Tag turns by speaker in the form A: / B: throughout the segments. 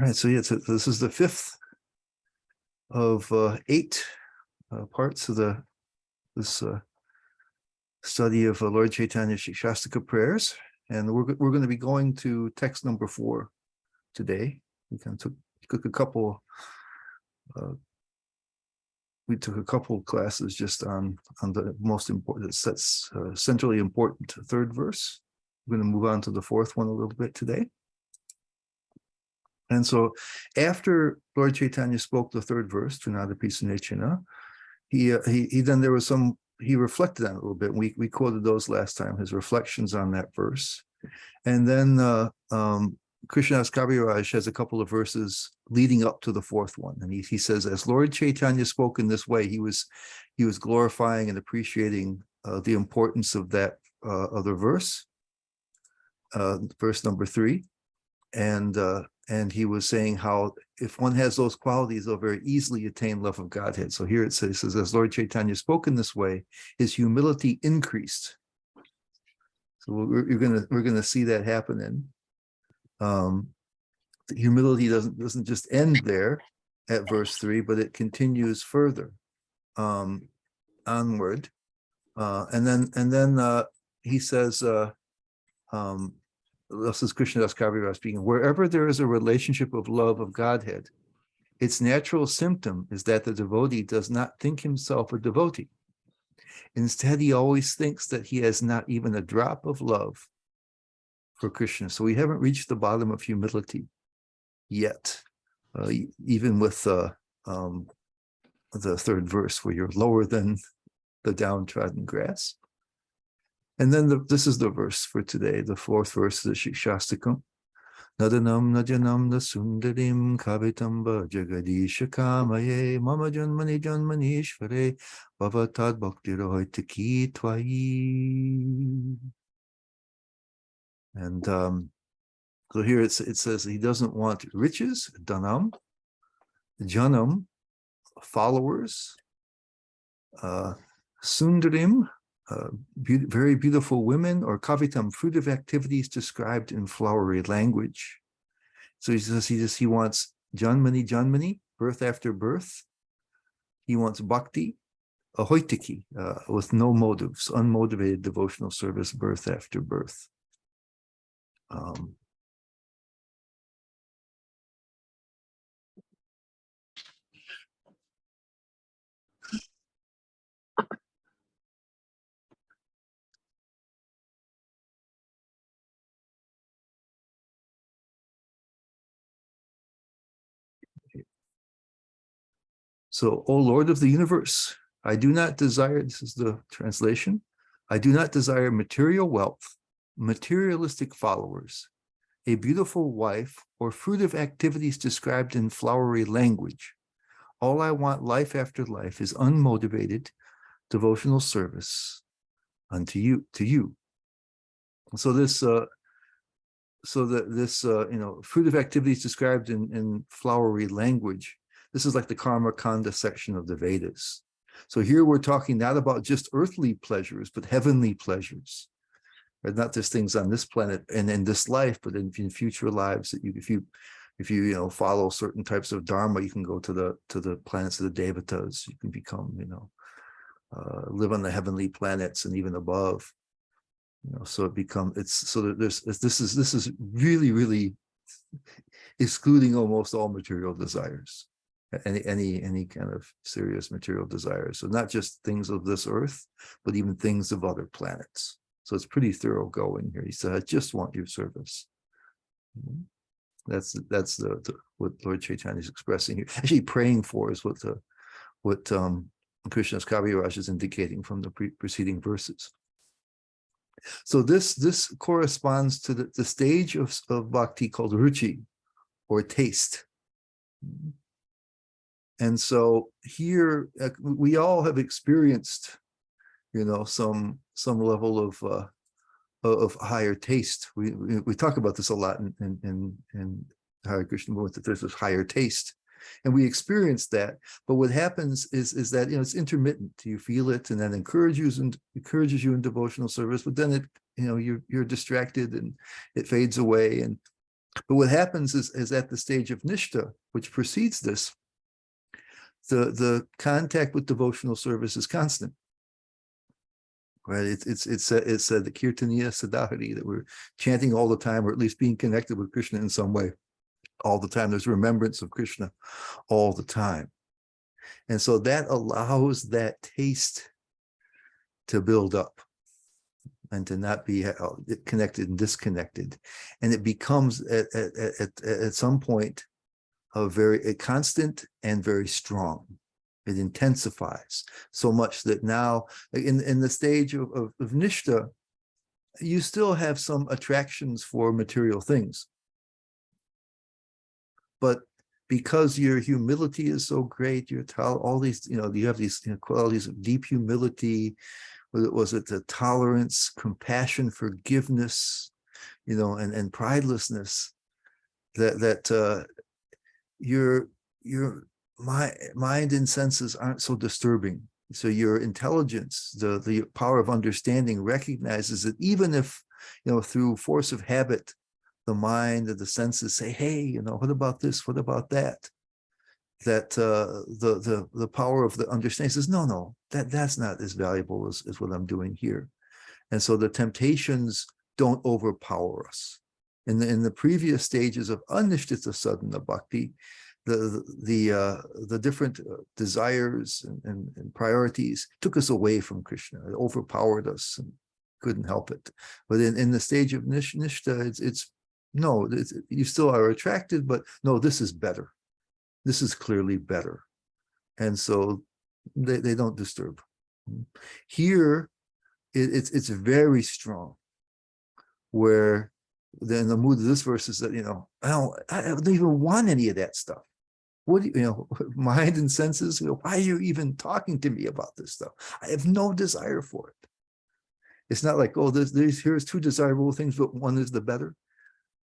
A: All right, so yeah, so this is the fifth of eight parts of this study of Lord Chaitanya's Siksastaka prayers, and we're going to be going to text number 4 today. We kind of took a couple. We took a couple classes just on the most important, that's centrally important third verse. We're going to move on to the fourth one a little bit today. And so after Lord Chaitanya spoke the third verse, Trinadapi Sunechana, he then there was some, he reflected on it a little bit. We quoted those last time, his reflections on that verse. And then Krishnadas Kaviraj has a couple of verses leading up to the fourth one. And he says, as Lord Chaitanya spoke in this way, he was glorifying and appreciating the importance of that other verse, verse number 3. And he was saying how if one has those qualities, they'll very easily attain love of Godhead. So here it says, as Lord Chaitanya spoke in this way, his humility increased. So we're gonna see that happening. The humility doesn't just end there at verse 3, but it continues further onward. And then he says, this is Krishnadas Kaviraj speaking, wherever there is a relationship of love of Godhead, its natural symptom is that the devotee does not think himself a devotee. Instead, he always thinks that he has not even a drop of love for Krishna. So we haven't reached the bottom of humility yet, even with the third verse where you're lower than the downtrodden grass. And then this is the verse for today, the fourth verse of the Siksastakam. Nadanam najanam nasundarim kavitamba jagadisha kamaye mama janmani janmanishvare bhavatad bhaktirohoitaki twai. And so here it says he doesn't want riches, dhanam, janam, followers, sundarim, very beautiful women, or kavitam, fruitive activities described in flowery language. So he says he wants janmani, birth after birth. He wants bhakti, ahoitiki, with no motives, unmotivated devotional service, birth after birth. So, O Lord of the universe, I do not desire, this is the translation, I do not desire material wealth, materialistic followers, a beautiful wife, or fruitive activities described in flowery language. All I want life after life is unmotivated devotional service unto you, to you. So this, fruitive activities described in flowery language, this is like the Karma Kanda section of the Vedas. So here we're talking not about just earthly pleasures, but heavenly pleasures. Right? Not just things on this planet and in this life, but in future lives. That if you follow certain types of dharma, you can go to the planets of the devatas. You can become live on the heavenly planets and even above. So this is really excluding almost all material desires. Any kind of serious material desires. So not just things of this earth, but even things of other planets. So it's pretty thorough going here. He said, I just want your service. That's what Lord Chaitanya is expressing here. Actually, praying for is what Krishnadas Kaviraj is indicating from the preceding verses. So this corresponds to the stage of bhakti called ruchi, or taste. And so here we all have experienced, some level of higher taste. We talk about this a lot in Hare Krishna movement, that there's this higher taste, and we experience that. But what happens is that it's intermittent. You feel it, and then encourages you in devotional service. But then you're distracted, and it fades away, and But what happens is at the stage of Nishta, which precedes this, the contact with devotional service is constant. Right? It's the Kirtaniya Sadhari, that we're chanting all the time, or at least being connected with Krishna in some way all the time. There's remembrance of Krishna all the time. And so that allows that taste to build up and to not be connected and disconnected. And it becomes at some point a constant and very strong. It intensifies so much that now in the stage of Nishta, you still have some attractions for material things. But because your humility is so great, all these, you have these qualities of deep humility, was it the tolerance, compassion, forgiveness, and pridelessness, that your mind and senses aren't so disturbing. So your intelligence, the power of understanding, recognizes that even if, through force of habit, the mind and the senses say, hey, what about this? What about that? That the power of the understanding says, no, that's not as valuable as what I'm doing here. And so the temptations don't overpower us. In the previous stages of anishtita sadhana bhakti, the different desires and priorities took us away from Krishna. It overpowered us and couldn't help it. But in the stage of nishta, you still are attracted, but no, this is better. This is clearly better. And so they don't disturb. Here, it's very strong, where in the mood of this verse is that, I don't even want any of that stuff. What do mind and senses, why are you even talking to me about this stuff? I have no desire for it. It's not like, here's two desirable things, but one is the better.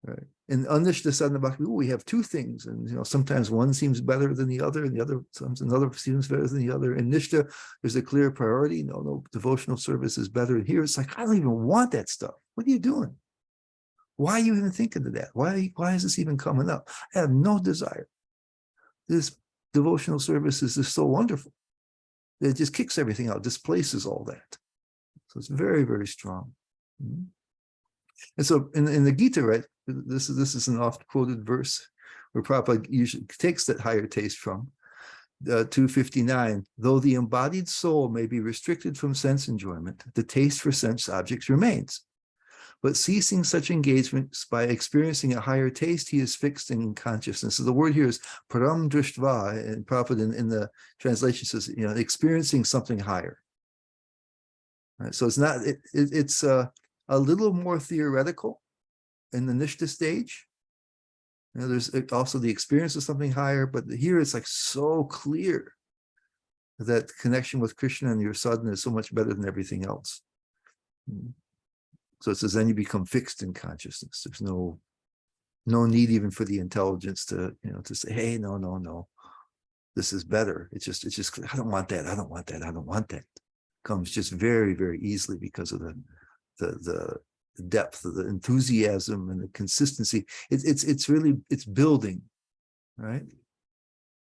A: Right. In Anishta Sadhana Bhakti, we have two things, and sometimes one seems better than the other, and another seems better than the other. In Nishta, there's a clear priority. No, devotional service is better. And here it's like, I don't even want that stuff. What are you doing? Why are you even thinking of that? Why is this even coming up? I have no desire. This devotional service is just so wonderful. It just kicks everything out, displaces all that. So it's very, very strong. Mm-hmm. And so in the Gita, right, this is an oft-quoted verse where Prabhupada usually takes that higher taste from, 259, though the embodied soul may be restricted from sense enjoyment, the taste for sense objects remains. But ceasing such engagements by experiencing a higher taste, he is fixed in consciousness. So the word here is param drishtva, and Prabhupada in the translation says, experiencing something higher. Right? So it's not, it's a little more theoretical in the Nishta stage. There's also the experience of something higher, but here it's like so clear that connection with Krishna and your sadhana is so much better than everything else. So it says, then you become fixed in consciousness. There's no need even for the intelligence to say, hey, no, this is better. It's just I don't want that. I don't want that. I don't want that. It comes just very, very easily because of the depth of the enthusiasm and the consistency. It's building, right?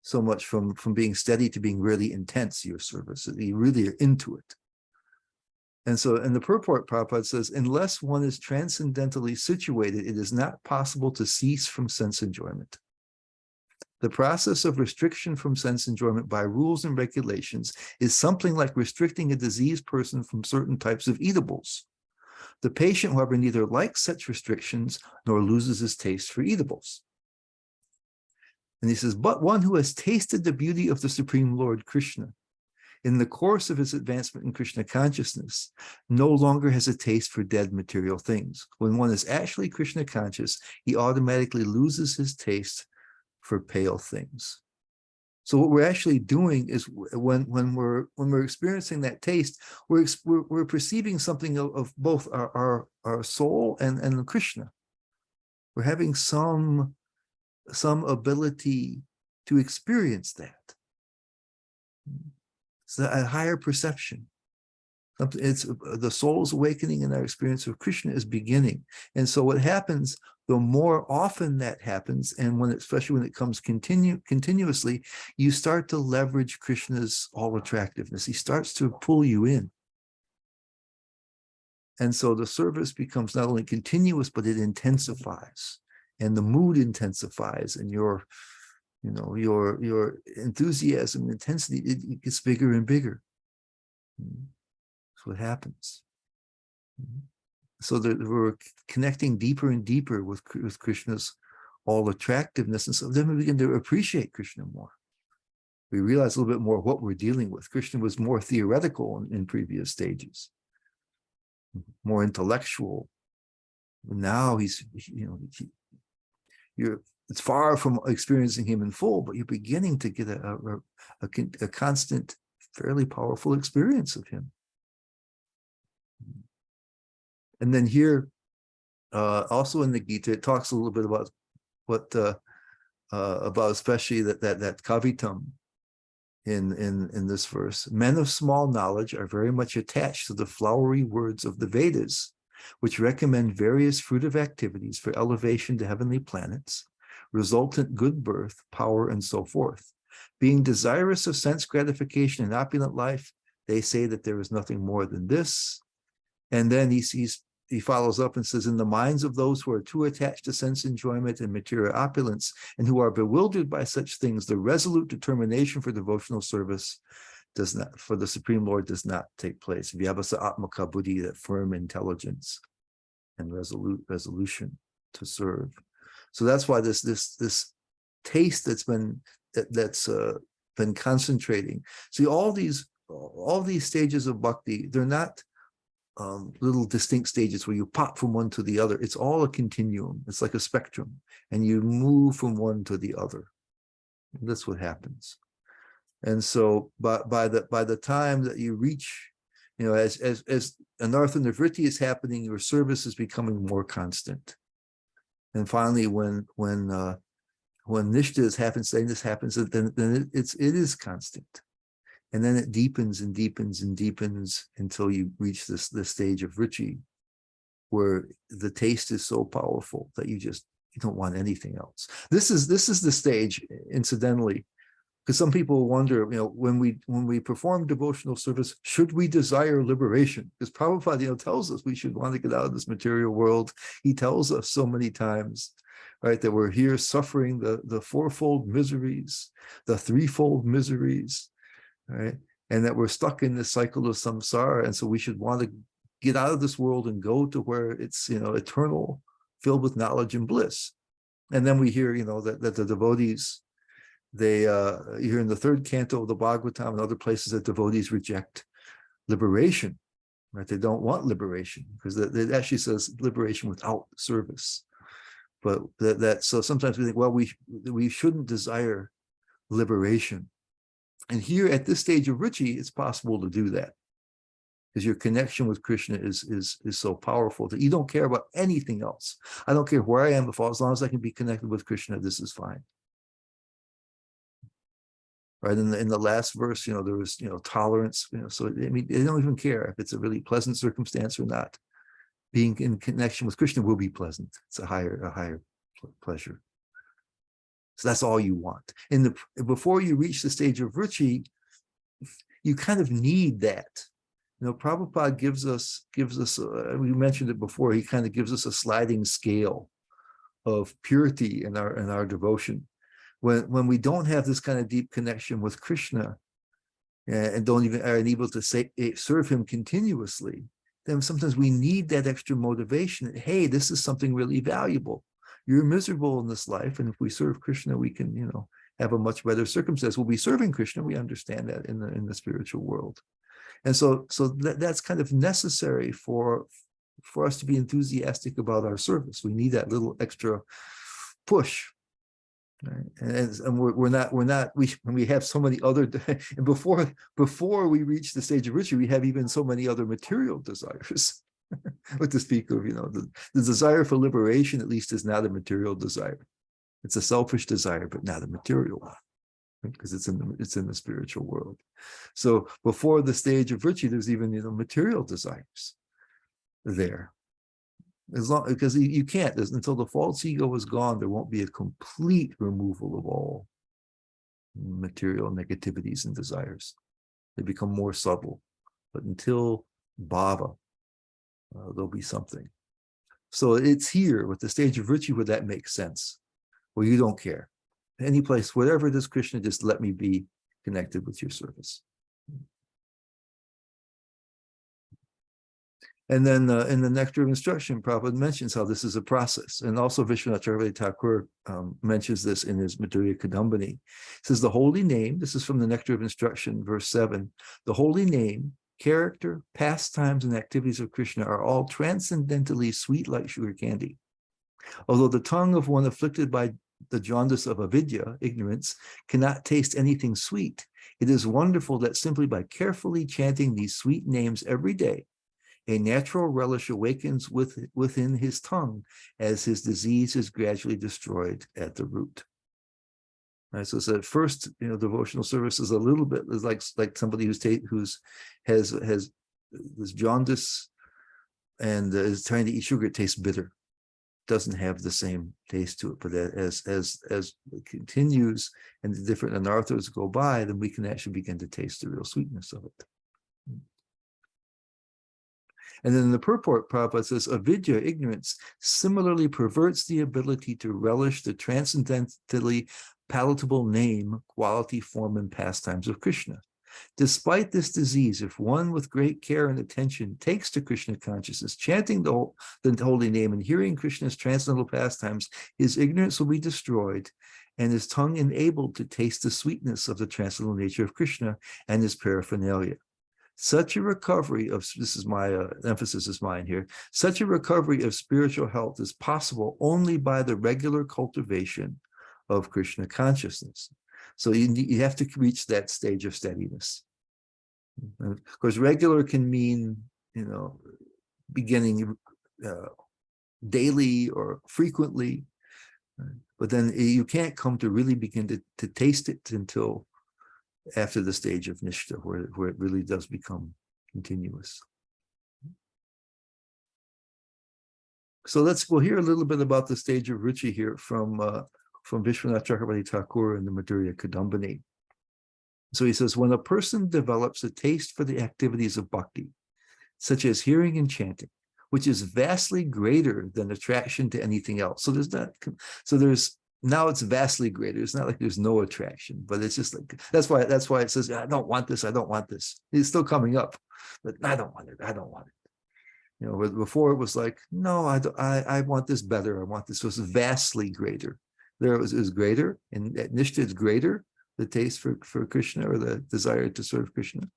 A: So much from being steady to being really intense, your service. You really are into it. And so in the purport, Prabhupada says, unless one is transcendentally situated, it is not possible to cease from sense enjoyment. The process of restriction from sense enjoyment by rules and regulations is something like restricting a diseased person from certain types of eatables. The patient, however, neither likes such restrictions nor loses his taste for eatables. And he says, but one who has tasted the beauty of the Supreme Lord Krishna in the course of his advancement in Krishna consciousness, no longer has a taste for dead material things. When one is actually Krishna conscious, he automatically loses his taste for pale things. So what we're actually doing is when we're experiencing that taste, we're perceiving something of both our soul and Krishna. We're having some ability to experience that. It's a higher perception. It's the soul's awakening, and our experience of Krishna is beginning. And so what happens the more often that happens, and especially when it comes continuously, you start to leverage Krishna's all attractiveness. He starts to pull you in. And so the service becomes not only continuous, but it intensifies, and the mood intensifies, and your enthusiasm, intensity, it gets bigger and bigger. That's what happens. So that we're connecting deeper and deeper with Krishna's all attractiveness. And so then we begin to appreciate Krishna more. We realize a little bit more what we're dealing with. Krishna was more theoretical in previous stages, more intellectual. Now it's far from experiencing him in full, but you're beginning to get a constant, fairly powerful experience of him. And then here, also in the Gita, it talks a little bit about about especially that kavitam in this verse. Men of small knowledge are very much attached to the flowery words of the Vedas, which recommend various fruitive activities for elevation to heavenly planets, resultant good birth, power, and so forth. Being desirous of sense gratification and opulent life, they say that there is nothing more than this. And then he follows up and says, in the minds of those who are too attached to sense enjoyment and material opulence, and who are bewildered by such things, the resolute determination for devotional service for the Supreme Lord does not take place. Vyabhasa atmaka buddhi, that firm intelligence and resolution to serve. So that's why this taste that's been concentrating. See, all these stages of bhakti, they're not little distinct stages where you pop from one to the other. It's all a continuum. It's like a spectrum, and you move from one to the other. And that's what happens. And so, by the time that you reach, as anartha nivritti is happening, your service is becoming more constant. And finally, when nishta happens, then this happens, then it is constant. And then it deepens and deepens and deepens until you reach this stage of ruchi, where the taste is so powerful that you don't want anything else. This is the stage, incidentally, because some people wonder, when we perform devotional service, should we desire liberation? Because Prabhupada, tells us we should want to get out of this material world. He tells us so many times, right, that we're here suffering the fourfold miseries, the threefold miseries, right? And that we're stuck in this cycle of samsara. And so we should want to get out of this world and go to where it's, eternal, filled with knowledge and bliss. And then we hear, that the devotees, you hear in the third canto of the Bhagavatam and other places that devotees reject liberation, right? They don't want liberation because it actually says liberation without service. But so sometimes we think, well, we shouldn't desire liberation. And here at this stage of ruchi, it's possible to do that, because your connection with Krishna is so powerful that you don't care about anything else. I don't care where I am, as long as I can be connected with Krishna, this is fine. Right, in the last verse, there was tolerance. So they don't even care if it's a really pleasant circumstance or not. Being in connection with Krishna will be pleasant. It's a higher pleasure. So that's all you want. Before you reach the stage of ruchi, you kind of need that. Prabhupada gives us. We mentioned it before. He kind of gives us a sliding scale of purity in our devotion. When we don't have this kind of deep connection with Krishna, and don't even are able to serve him continuously, then sometimes we need that extra motivation. Hey, this is something really valuable. You're miserable in this life, and if we serve Krishna, we can, have a much better circumstance. We'll be serving Krishna. We understand that in the spiritual world, and so that's kind of necessary for us to be enthusiastic about our service. We need that little extra push, right? And we have so many other, and before we reach the stage of ruchi, we have even so many other material desires. What to speak of, the desire for liberation, at least, is not a material desire. It's a selfish desire, but not a material one, right? Because it's in the spiritual world. So before the stage of ruchi, there's even material desires there. as long because you can't until the false ego is gone, there won't be a complete removal of all material negativities and desires. They become more subtle, but until bhava, there'll be something. So it's here with the stage of ruchi where that makes sense, where you don't care. Any place, whatever it is, Krishna, just let me be connected with your service. And then in the Nectar of Instruction, Prabhupada mentions how this is a process. And also Vishwanath Chakravarti Thakur mentions this in his Madhurya Kadambini. He says the holy name, this is from the Nectar of Instruction, verse 7, the holy name, character, pastimes, and activities of Krishna are all transcendently sweet like sugar candy. Although the tongue of one afflicted by the jaundice of avidya, ignorance, cannot taste anything sweet, it is wonderful that simply by carefully chanting these sweet names every day, a natural relish awakens within his tongue as his disease is gradually destroyed at the root. Right, so at first, devotional service is a little bit is like somebody has this jaundice and is trying to eat sugar. It tastes bitter, doesn't have the same taste to it. But as it continues and the different anarthas go by, then we can actually begin to taste the real sweetness of it. And then in the purport, Prabhupada says, avidya, ignorance, similarly perverts the ability to relish the transcendently palatable name, quality, form, and pastimes of Krishna. Despite this disease, if one with great care and attention takes to Krishna consciousness, chanting the holy name and hearing Krishna's transcendental pastimes, his ignorance will be destroyed and his tongue enabled to taste the sweetness of the transcendental nature of Krishna and his paraphernalia. Such a recovery of, this is my emphasis is mine here, such a recovery of spiritual health is possible only by the regular cultivation of Krishna consciousness. So you have to reach that stage of steadiness. And of course, regular can mean, beginning daily or frequently, but then you can't come to really begin to taste it until after the stage of nishta, where it really does become continuous. So we'll hear a little bit about the stage of ruchi here from Vishwanath Chakravarti Thakur in the Madhurya Kadambini. So he says, when a person develops a taste for the activities of bhakti, such as hearing and chanting, which is vastly greater than attraction to anything else. Now it's vastly greater. It's not like there's no attraction, but it's just like, that's why it says, I don't want this, I don't want this. It's still coming up, but I don't want it, I don't want it. Before it was like, no, I want this better, I want this. So it's vastly greater. There it was greater, and at nishta it's greater, the taste for Krishna or the desire to serve Krishna.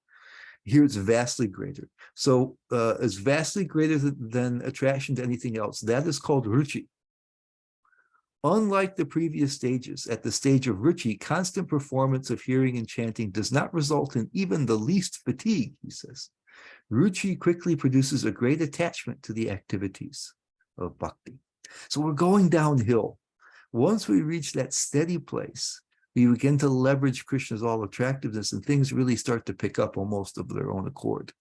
A: Here it's vastly greater. So it's vastly greater than attraction to anything else. That is called ruchi. Unlike the previous stages, at the stage of ruchi, constant performance of hearing and chanting does not result in even the least fatigue, he says. Ruchi quickly produces a great attachment to the activities of bhakti. So we're going downhill. Once we reach that steady place, we begin to leverage Krishna's all attractiveness and things really start to pick up almost of their own accord.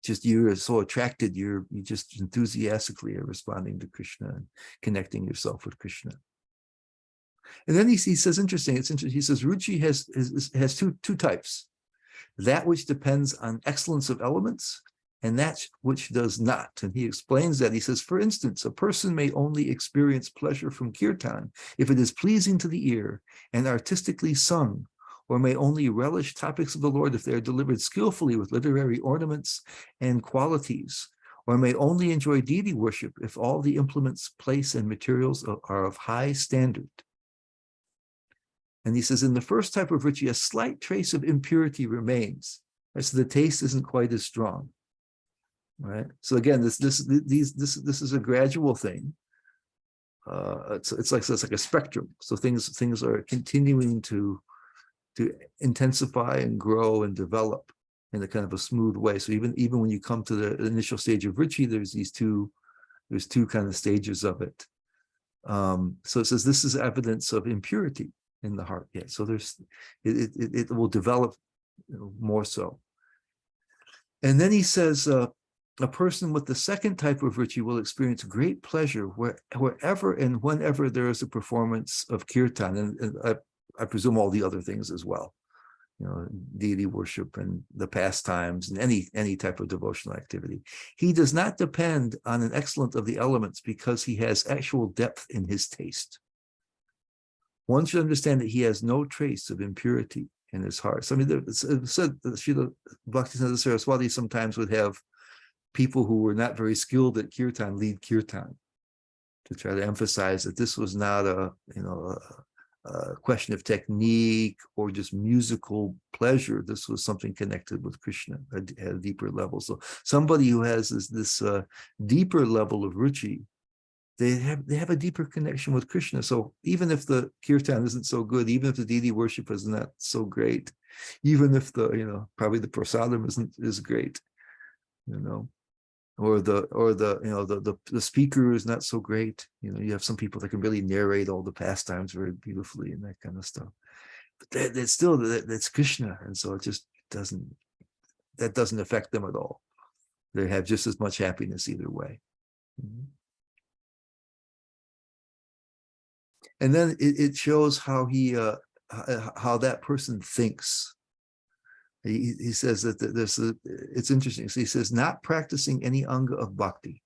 A: Just you're so attracted, you just enthusiastically are responding to Krishna and connecting yourself with Krishna. And then he says, interesting, it's interesting. He says, ruchi has two types. That which depends on excellence of elements and that which does not. And he explains that. He says, for instance, a person may only experience pleasure from kirtan if it is pleasing to the ear and artistically sung, or may only relish topics of the Lord if they are delivered skillfully with literary ornaments and qualities, or may only enjoy deity worship if all the implements, place, and materials are of high standard. And he says, in the first type of ruchi, a slight trace of impurity remains. Right? So the taste isn't quite as strong. Right. So again, this is a gradual thing. It's like a spectrum. So things are continuing to intensify and grow and develop in a kind of a smooth way. So even when you come to the initial stage of ruchi, there's two kind of stages of it. So it says this is evidence of impurity in the heart. Yeah. So it will develop more so. And then he says, a person with the second type of virtue will experience great pleasure wherever and whenever there is a performance of kirtan, and I presume all the other things as well, deity worship and the pastimes and any type of devotional activity. He does not depend on an excellence of the elements because he has actual depth in his taste. One should understand that he has no trace of impurity in his heart. So, I mean, it said Srila Bhaktisiddhanta Saraswati sometimes would have people who were not very skilled at kirtan lead kirtan to try to emphasize that this was not a question of technique or just musical pleasure. This was something connected with Krishna at a deeper level. So somebody who has this deeper level of ruchi, they have a deeper connection with Krishna. So even if the kirtan isn't so good, even if the deity worship is not so great, even if probably the prasadam is great, or the speaker is not so great. You have some people that can really narrate all the pastimes very beautifully and that kind of stuff. But that's still that's Krishna, and so it just doesn't affect them at all. They have just as much happiness either way. Mm-hmm. And then it shows how how that person thinks. He says that it's interesting. So he says, not practicing any anga of bhakti,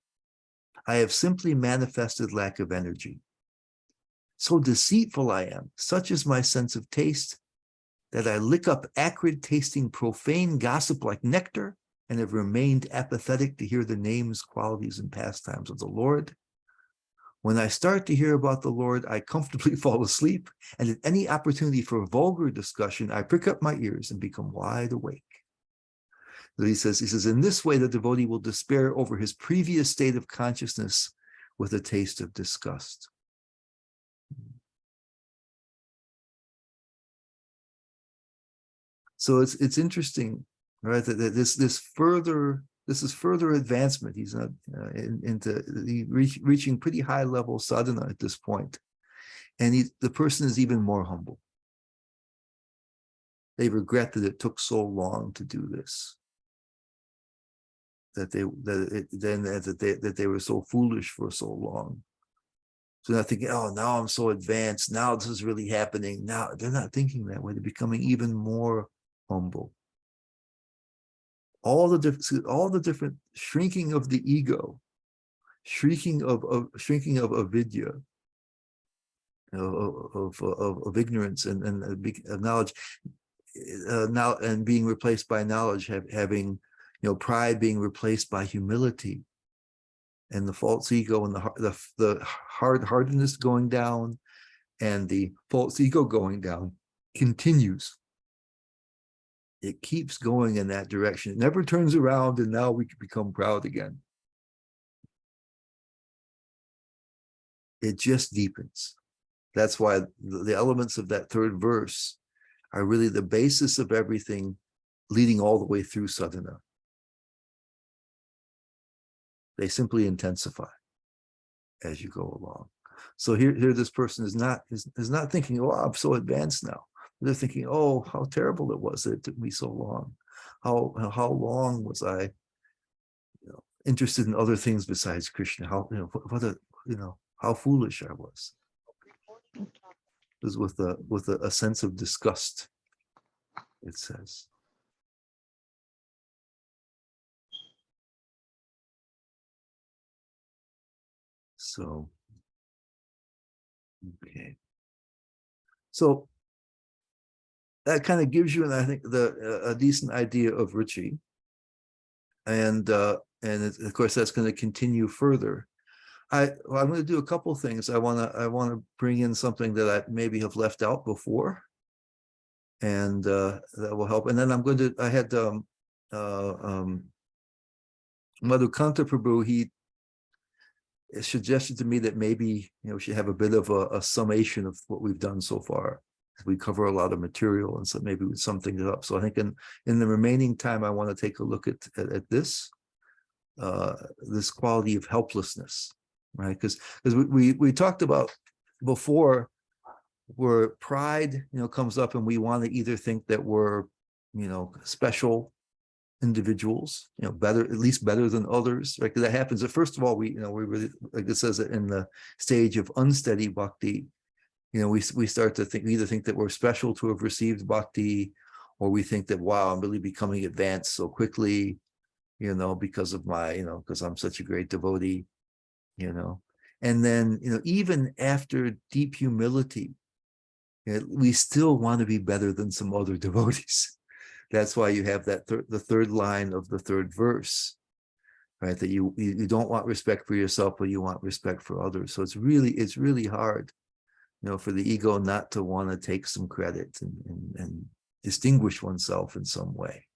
A: I have simply manifested lack of energy. So deceitful I am, such is my sense of taste, that I lick up acrid tasting profane gossip like nectar and have remained apathetic to hear the names, qualities, and pastimes of the Lord. When I start to hear about the Lord, I comfortably fall asleep, and at any opportunity for vulgar discussion, I prick up my ears and become wide awake. So he says, in this way, the devotee will despair over his previous state of consciousness with a taste of disgust. So it's interesting, right? That this is further advancement. He's not reaching pretty high level sadhana at this point, and the person is even more humble. They regret that it took so long to do this. That they were so foolish for so long. So they're not thinking, oh, now I'm so advanced. Now this is really happening. Now they're not thinking that way. They're becoming even more humble. All the different shrinking of the ego, shrinking of avidya, of ignorance and knowledge, now and being replaced by knowledge, having pride being replaced by humility, and the false ego and the hardness going down, and the false ego going down continues. It keeps going in that direction. It never turns around, and now we can become proud again. It just deepens. That's why the elements of that third verse are really the basis of everything, leading all the way through sadhana. They simply intensify as you go along. So here this person is not thinking, oh, I'm so advanced now. They're thinking, oh, how terrible it was that it took me so long. How long was I interested in other things besides Krishna? How foolish I was. It was with a sense of disgust, it says. So, okay. So that kind of gives you, and I think, a decent idea of ruchi, and of course that's going to continue further. I'm going to do a couple of things. I want to bring in something that I maybe have left out before, and that will help. And then I had Madhukanta Prabhu. He suggested to me that maybe we should have a bit of a summation of what we've done so far. We cover a lot of material, and so maybe we sum things up. So I think in the remaining time, I want to take a look at this quality of helplessness, right? Because we talked about before, where pride comes up, and we want to either think that we're special, individuals, better, at least better than others, right? Because that happens. First of all, we really, like it says in the stage of unsteady bhakti, we start to think, we either think that we're special to have received bhakti, or we think that, wow, I'm really becoming advanced so quickly, because of my, because I'm such a great devotee, and then, even after deep humility, we still want to be better than some other devotees. That's why you have that the third line of the third verse, right? That you don't want respect for yourself, but you want respect for others. So it's really hard, for the ego not to want to take some credit and distinguish oneself in some way.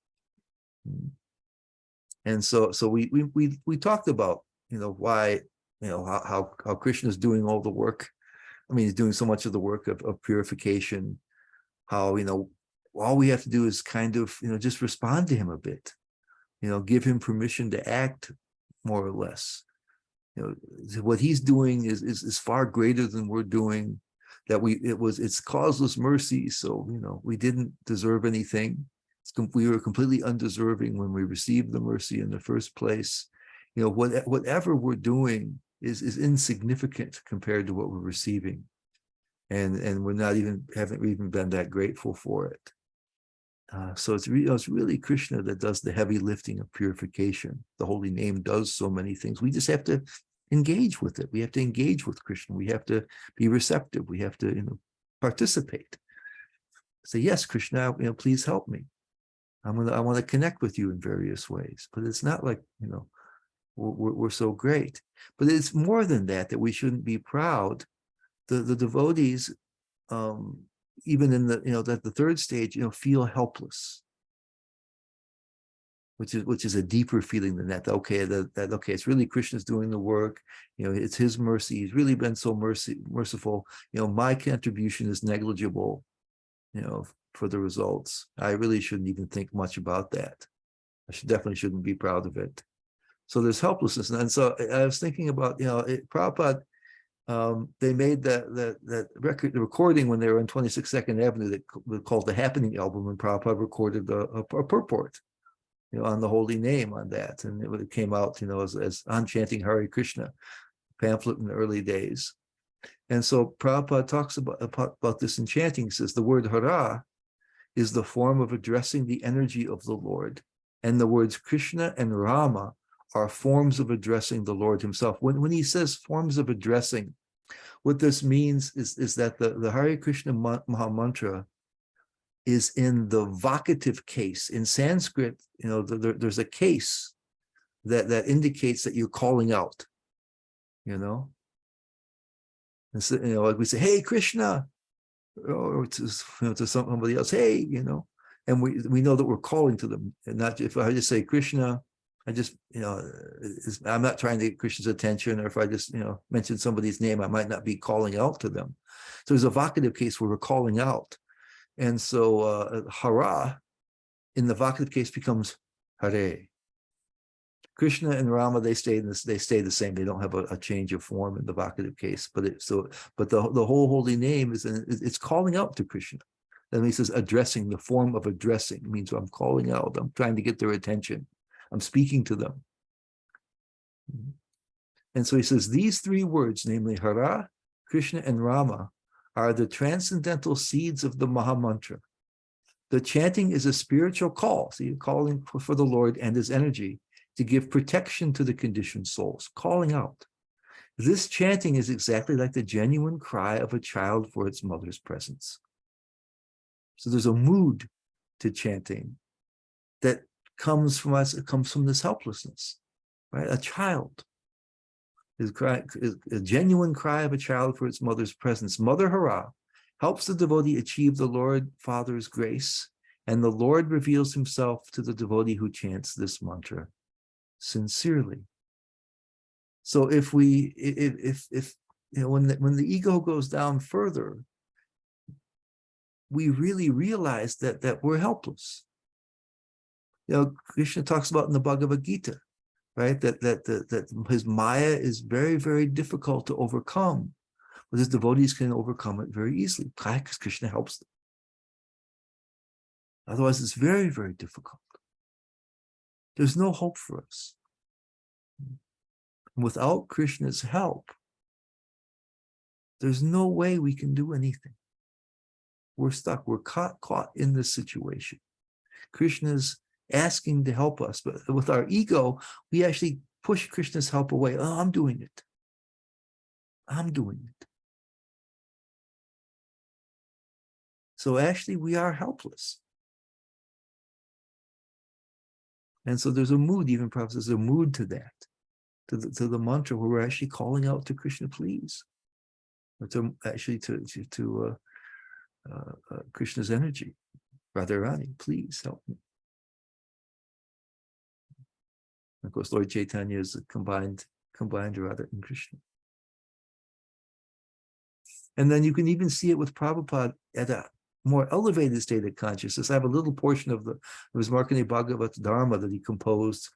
A: And so we talked about, why, how Krishna is doing all the work. I mean, he's doing so much of the work of purification, how, all we have to do is kind of, just respond to him a bit, give him permission to act more or less. What he's doing is far greater than we're doing, that it's causeless mercy. So, we didn't deserve anything. We were completely undeserving when we received the mercy in the first place. Whatever we're doing is insignificant compared to what we're receiving. And we're haven't even been that grateful for it. So it's really Krishna that does the heavy lifting of purification. The holy name does so many things. We just have to engage with it. We have to engage with Krishna. We have to be receptive. We have to, participate. Say, yes, Krishna, please help me. I want to connect with you in various ways. But it's not like, we're so great. But it's more than that we shouldn't be proud. The devotees, even in the third stage, feel helpless, which is a deeper feeling than that. Okay, okay, it's really Krishna's doing the work. It's his mercy. He's really been so merciful. My contribution is negligible, for the results. I really shouldn't even think much about that. I definitely shouldn't be proud of it. So there's helplessness. And so I was thinking about, Prabhupada, they made that record, the recording, when they were on 26th Avenue, that was called the Happening album, and Prabhupada recorded a purport, on the holy name on that, and it came out, as on chanting Hare Krishna pamphlet in the early days. And so Prabhupada talks about this in chanting. He says the word Hara is the form of addressing the energy of the Lord, and the words Krishna and Rama are forms of addressing the Lord himself. When he says forms of addressing, what this means is that the Hare Krishna Maha Mantra is in the vocative case. In Sanskrit, there's a case that indicates that you're calling out, And so, like we say, hey, Krishna, or to somebody else, hey, and we know that we're calling to them. And not, if I just say Krishna, I just, I'm not trying to get Krishna's attention, or if I just, mention somebody's name, I might not be calling out to them. So there's a vocative case where we're calling out. And so Hara in the vocative case becomes Hare. Krishna and Rama, they stay the same. They don't have a change of form in the vocative case. But the whole holy name it's calling out to Krishna. Then he says addressing, the form of addressing means I'm calling out. I'm trying to get their attention. I'm speaking to them. And so he says these three words, namely Hara, Krishna, and Rama, are the transcendental seeds of the Maha Mantra. The chanting is a spiritual call. So you're calling for the Lord and his energy to give protection to the conditioned souls, calling out. This chanting is exactly like the genuine cry of a child for its mother's presence. So there's a mood to chanting that comes from us. It comes from this helplessness, right? A child is a genuine cry of a child for its mother's presence. Mother Hara helps the devotee achieve the Lord Father's grace, and the Lord reveals himself to the devotee who chants this mantra sincerely. So if when the ego goes down further, we really realize that we're helpless. Krishna talks about in the Bhagavad Gita, right? That his Maya is very, very difficult to overcome, but his devotees can overcome it very easily because Krishna helps them. Otherwise, it's very, very difficult. There's no hope for us. Without Krishna's help, there's no way we can do anything. We're stuck. We're caught in this situation. Krishna's asking to help us, but with our ego, we actually push Krishna's help away. Oh, I'm doing it. I'm doing it. So actually, we are helpless. And so there's a mood, even perhaps there's a mood to that, to the mantra where we're actually calling out to Krishna, please, or to actually to Krishna's energy, Radharani, please help me. Of course, Lord Chaitanya is a combined Radha and Krishna. And then you can even see it with Prabhupada at a more elevated state of consciousness. I have a little portion of his Markandeya Bhagavat Dharma that he composed.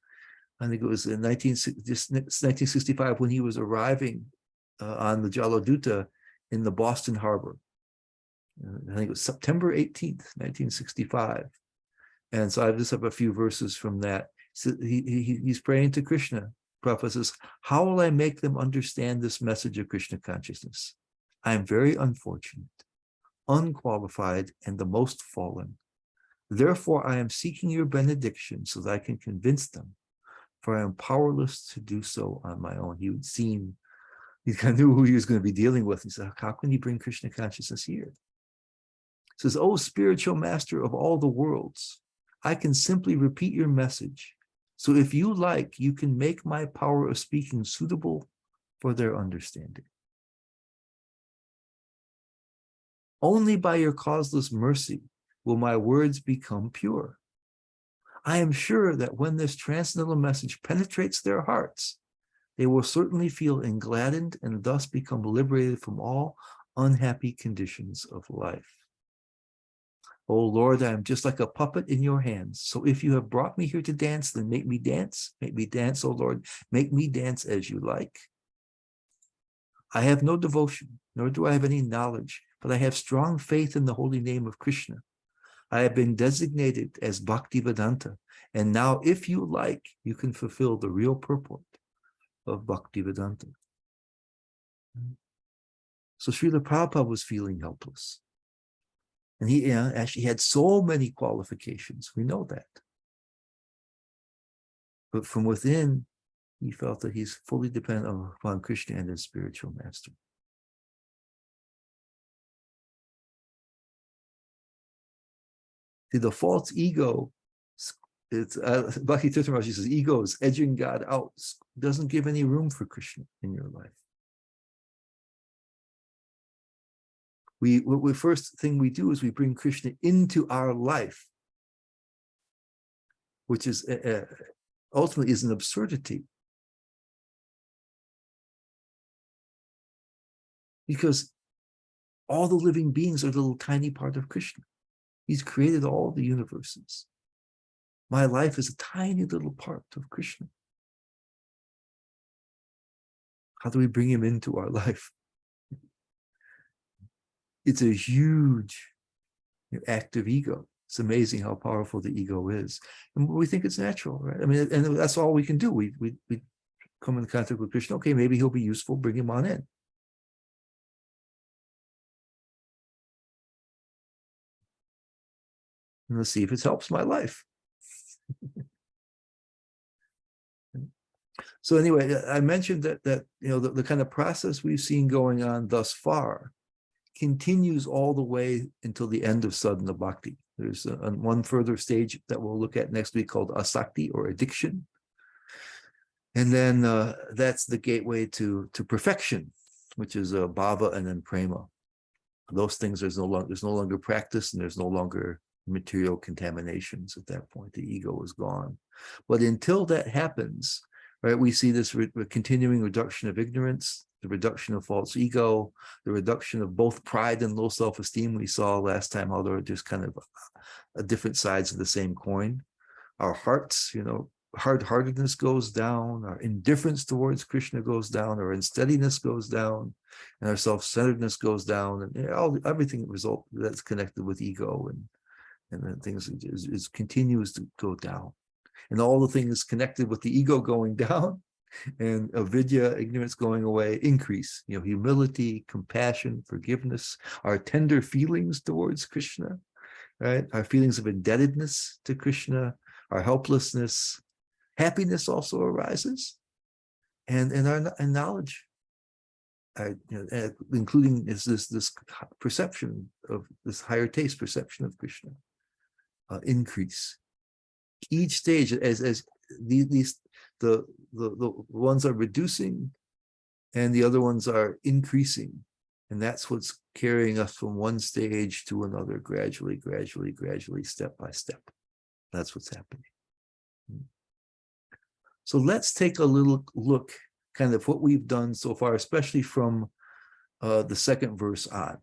A: I think it was in 1965 when he was arriving on the Jaladuta in the Boston Harbor. I think it was September 18th, 1965. And so I just have a few verses from that. So he's praying to Krishna. Prabhupada says, how will I make them understand this message of Krishna consciousness? I am very unfortunate, unqualified, and the most fallen. Therefore, I am seeking your benediction so that I can convince them, for I am powerless to do so on my own. He kind of knew who he was going to be dealing with. He said, how can you bring Krishna consciousness here? He says, oh, spiritual master of all the worlds, I can simply repeat your message. So if you like, you can make my power of speaking suitable for their understanding. Only by your causeless mercy will my words become pure. I am sure that when this transcendental message penetrates their hearts, they will certainly feel engladdened and thus become liberated from all unhappy conditions of life. Oh Lord, I am just like a puppet in your hands. So if you have brought me here to dance, then make me dance. Make me dance, oh Lord. Make me dance as you like. I have no devotion, nor do I have any knowledge, but I have strong faith in the holy name of Krishna. I have been designated as Bhaktivedanta, and now, if you like, you can fulfill the real purport of Bhaktivedanta. So Srila Prabhupada was feeling helpless. And he actually had so many qualifications. We know that. But from within, he felt that he's fully dependent upon Krishna and his spiritual master. See, the false ego, Bhakti Tirtha Maharaj says, ego is edging God out, doesn't give any room for Krishna in your life. The first thing we do is we bring Krishna into our life, which is ultimately is an absurdity. Because all the living beings are a little tiny part of Krishna. He's created all the universes. My life is a tiny little part of Krishna. How do we bring him into our life? It's a huge act of ego. It's amazing how powerful the ego is. And we think it's natural, right? I mean, and that's all we can do. We come in contact with Krishna. Okay, maybe he'll be useful. Bring him on in. And let's see if it helps my life. So anyway, I mentioned that the kind of process we've seen going on thus far continues all the way until the end of sadhana bhakti. There's one further stage that we'll look at next week called asakti, or addiction. And then that's the gateway to perfection, which is bhava and then prema. Those things, there's no longer practice, and there's no longer material contaminations at that point. The ego is gone. But until that happens, right, we see this continuing reduction of ignorance, the reduction of false ego, the reduction of both pride and low self-esteem. We saw last time how they're just kind of different sides of the same coin. Our hearts, hard-heartedness goes down, our indifference towards Krishna goes down, our unsteadiness goes down, and our self-centeredness goes down, and everything that's connected with ego and then things continues to go down. And all the things connected with the ego going down and avidya, ignorance, going away, increase. Humility, compassion, forgiveness, our tender feelings towards Krishna, right? Our feelings of indebtedness to Krishna, our helplessness, happiness also arises, and our knowledge, including this perception of this higher taste perception of Krishna, increase. Each stage, as these the ones are reducing, and the other ones are increasing, and that's what's carrying us from one stage to another, gradually, step by step. That's what's happening. So let's take a little look, kind of what we've done so far, especially from the second verse on.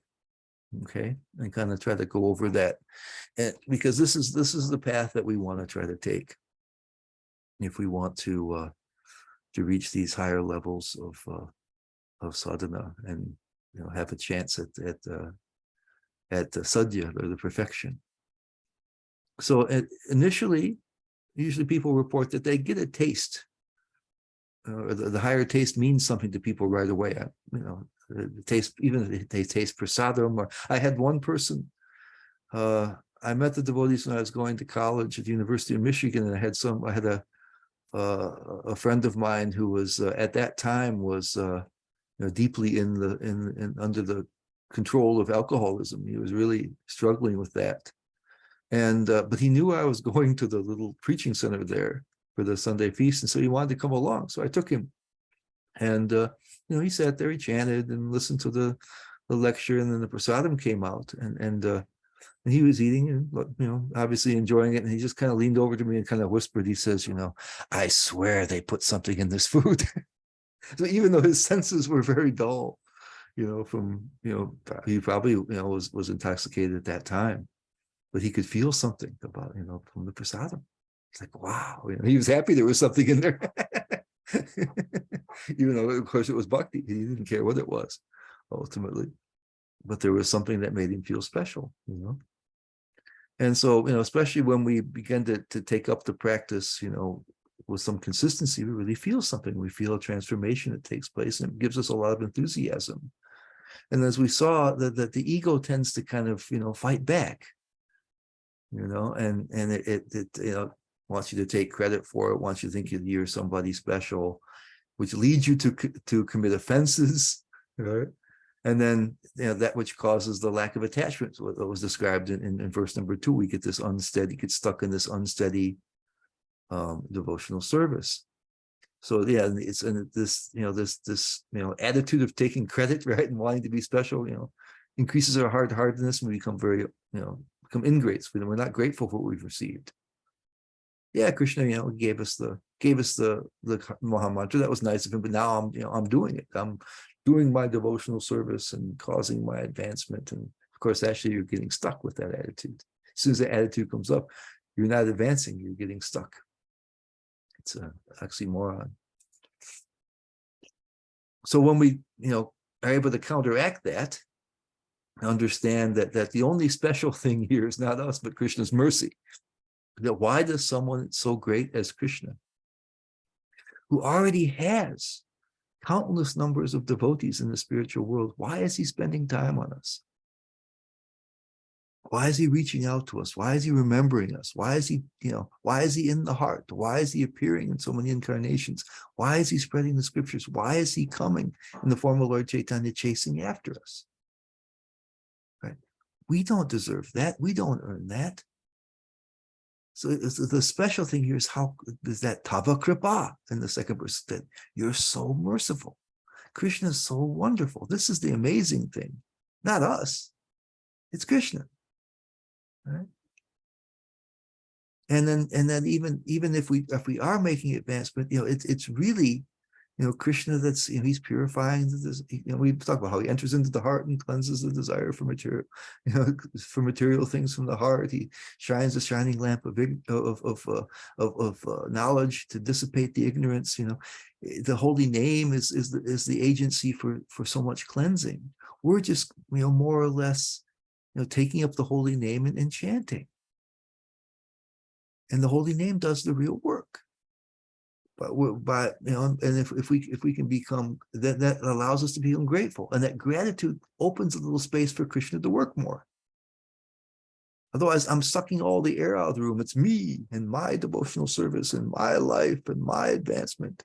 A: Okay, and kind of try to go over that, and because this is the path that we want to try to take if we want to reach these higher levels of sadhana, and have a chance at the sadhya, or the perfection. So usually people report that they get a taste, or the higher taste means something to people right away. The taste, even if they taste prasadam. Or I had one person, I met the devotees when I was going to college at the University of Michigan, and I had a friend of mine who was at that time was deeply under the control of alcoholism. He was really struggling with that, and but he knew I was going to the little preaching center there for the Sunday feast, and so he wanted to come along. So I took him, and he sat there, he chanted and listened to the lecture, and then the prasadam came out, and he was eating and obviously enjoying it, and he just kind of leaned over to me and kind of whispered. He says, "I swear they put something in this food." So even though his senses were very dull, from he probably was intoxicated at that time, but he could feel something about from the prasadam. It's like, wow, he was happy there was something in there. Even though, of course, it was bhakti. He didn't care what it was, ultimately. But there was something that made him feel special, And so, especially when we begin to take up the practice, with some consistency, we really feel something. We feel a transformation that takes place, and it gives us a lot of enthusiasm. And as we saw, that the ego tends to kind of, fight back, and it wants you to take credit for it, wants you to think you're somebody special, which leads you to commit offenses, right? And then that which causes the lack of attachment, what was described in verse number 2. We get this unsteady, get stuck in this unsteady devotional service. So it's this attitude of taking credit, right, and wanting to be special, increases our hardness, and we become very become ingrates. We're not grateful for what we've received. Yeah, Krishna, gave us the Maha Mantra. That was nice of him, but now I'm doing it. I'm doing my devotional service and causing my advancement. And of course, actually, you're getting stuck with that attitude. As soon as the attitude comes up, you're not advancing, you're getting stuck. It's an oxymoron. So when we, are able to counteract that, understand that the only special thing here is not us, but Krishna's mercy. That why does someone so great as Krishna, who already has countless numbers of devotees in the spiritual world, why is he spending time on us? Why is he reaching out to us? Why is he remembering us? Why is he, why is he in the heart? Why is he appearing in so many incarnations? Why is he spreading the scriptures? Why is he coming in the form of Lord Chaitanya, chasing after us? Right? We don't deserve that. We don't earn that. So the special thing here is that Tava Kripa in the second verse, that you're so merciful. Krishna is so wonderful. This is the amazing thing. Not us. It's Krishna. Right? And then even if we are making advancement, it's really Krishna that's he's purifying this. We talk about how he enters into the heart and cleanses the desire for material things from the heart. He shines a shining lamp of knowledge to dissipate the ignorance. The holy name is the agency for so much cleansing. We're just more or less taking up the holy name and chanting. And the holy name does the real work. But and if we can become that allows us to become grateful, and that gratitude opens a little space for Krishna to work more. Otherwise, I'm sucking all the air out of the room. It's me and my devotional service and my life and my advancement.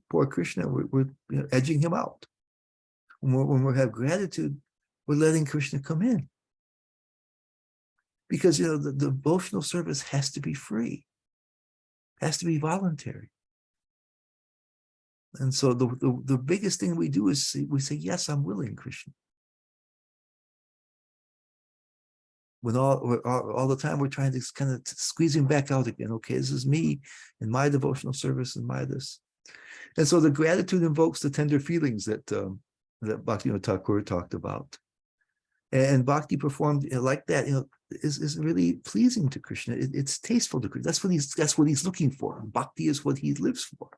A: Poor Krishna, we're edging him out. When we have gratitude, we're letting Krishna come in. Because the devotional service has to be free, has to be voluntary. And so the biggest thing we do is we say, yes, I'm willing, Krishna. When all the time we're trying to kind of squeeze him back out again. Okay, this is me and my devotional service and my this. And so the gratitude invokes the tender feelings that Bhaktivinoda Thakur talked about. And bhakti performed like that, is really pleasing to Krishna. It's tasteful to Krishna. That's what he's looking for. Bhakti is what he lives for.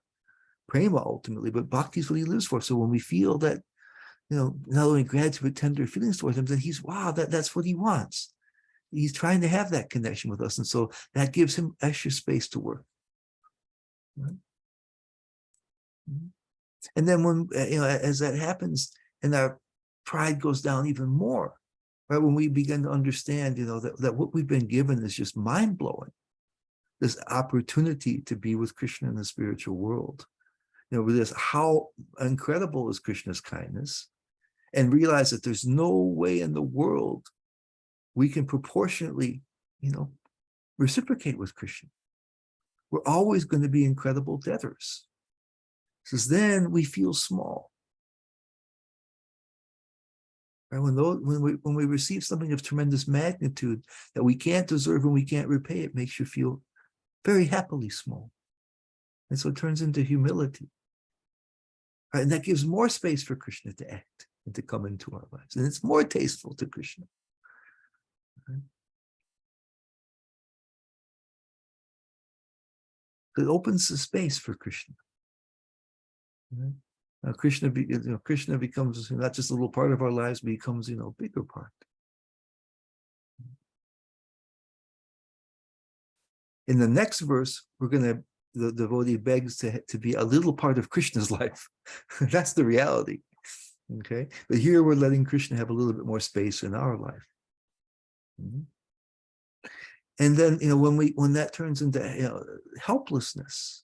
A: Prema ultimately, but bhakti is what he lives for. So when we feel that, not only gratitude but tender feelings towards him, then that's what he wants. He's trying to have that connection with us, and so that gives him extra space to work. Right? And then when as that happens, and our pride goes down even more, right? When we begin to understand, that what we've been given is just mind-blowing. This opportunity to be with Krishna in the spiritual world. With this, how incredible is Krishna's kindness, and realize that there's no way in the world we can proportionately, reciprocate with Krishna. We're always going to be incredible debtors. Because then we feel small. Right? When we receive something of tremendous magnitude that we can't deserve and we can't repay, it makes you feel very happily small. And so it turns into humility. Right? And that gives more space for Krishna to act and to come into our lives. And it's more tasteful to Krishna. Right? It opens the space for Krishna. Right? Krishna becomes not just a little part of our lives, but becomes a bigger part. In the next verse, the devotee begs to be a little part of Krishna's life. That's the reality. Okay, but here we're letting Krishna have a little bit more space in our life. Mm-hmm. And then when that turns into helplessness,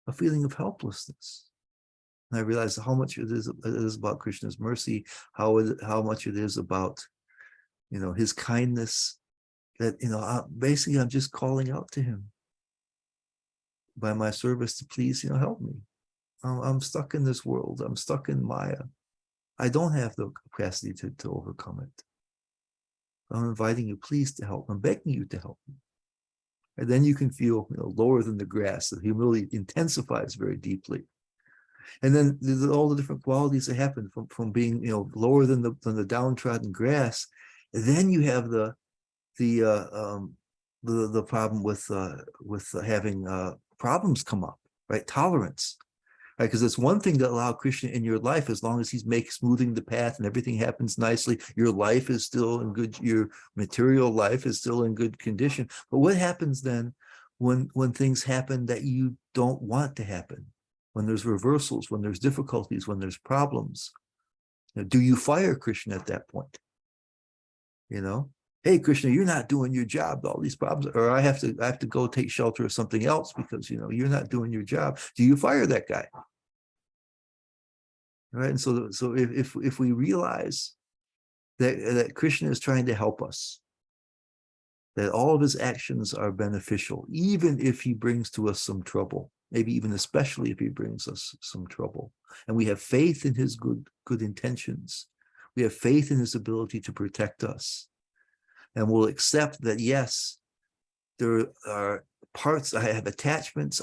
A: a feeling of helplessness. And I realize how much it is about Krishna's mercy, how much it is about, his kindness, that, basically I'm just calling out to him by my service to please, help me. I'm stuck in this world. I'm stuck in Maya. I don't have the capacity to overcome it. I'm inviting you, please, to help. I'm begging you to help me. And then you can feel, lower than the grass. The humility intensifies very deeply. And then all the different qualities that happen from being, lower than the downtrodden grass. And then you have the problem with having problems come up, right? Tolerance, right? Because it's one thing to allow Krishna in your life as long as he's smoothing the path and everything happens nicely. Your life is still in good. Your material life is still in good condition. But what happens then when things happen that you don't want to happen? When there's reversals, when there's difficulties, when there's problems, do you fire Krishna at that point? Hey, Krishna, you're not doing your job. All these problems, or I have to go take shelter of something else because you're not doing your job. Do you fire that guy? Right, and so if we realize that Krishna is trying to help us, that all of his actions are beneficial, even if he brings to us some trouble. Maybe even especially if he brings us some trouble. And we have faith in his good intentions. We have faith in his ability to protect us. And we'll accept that, yes, there are parts, I have attachments,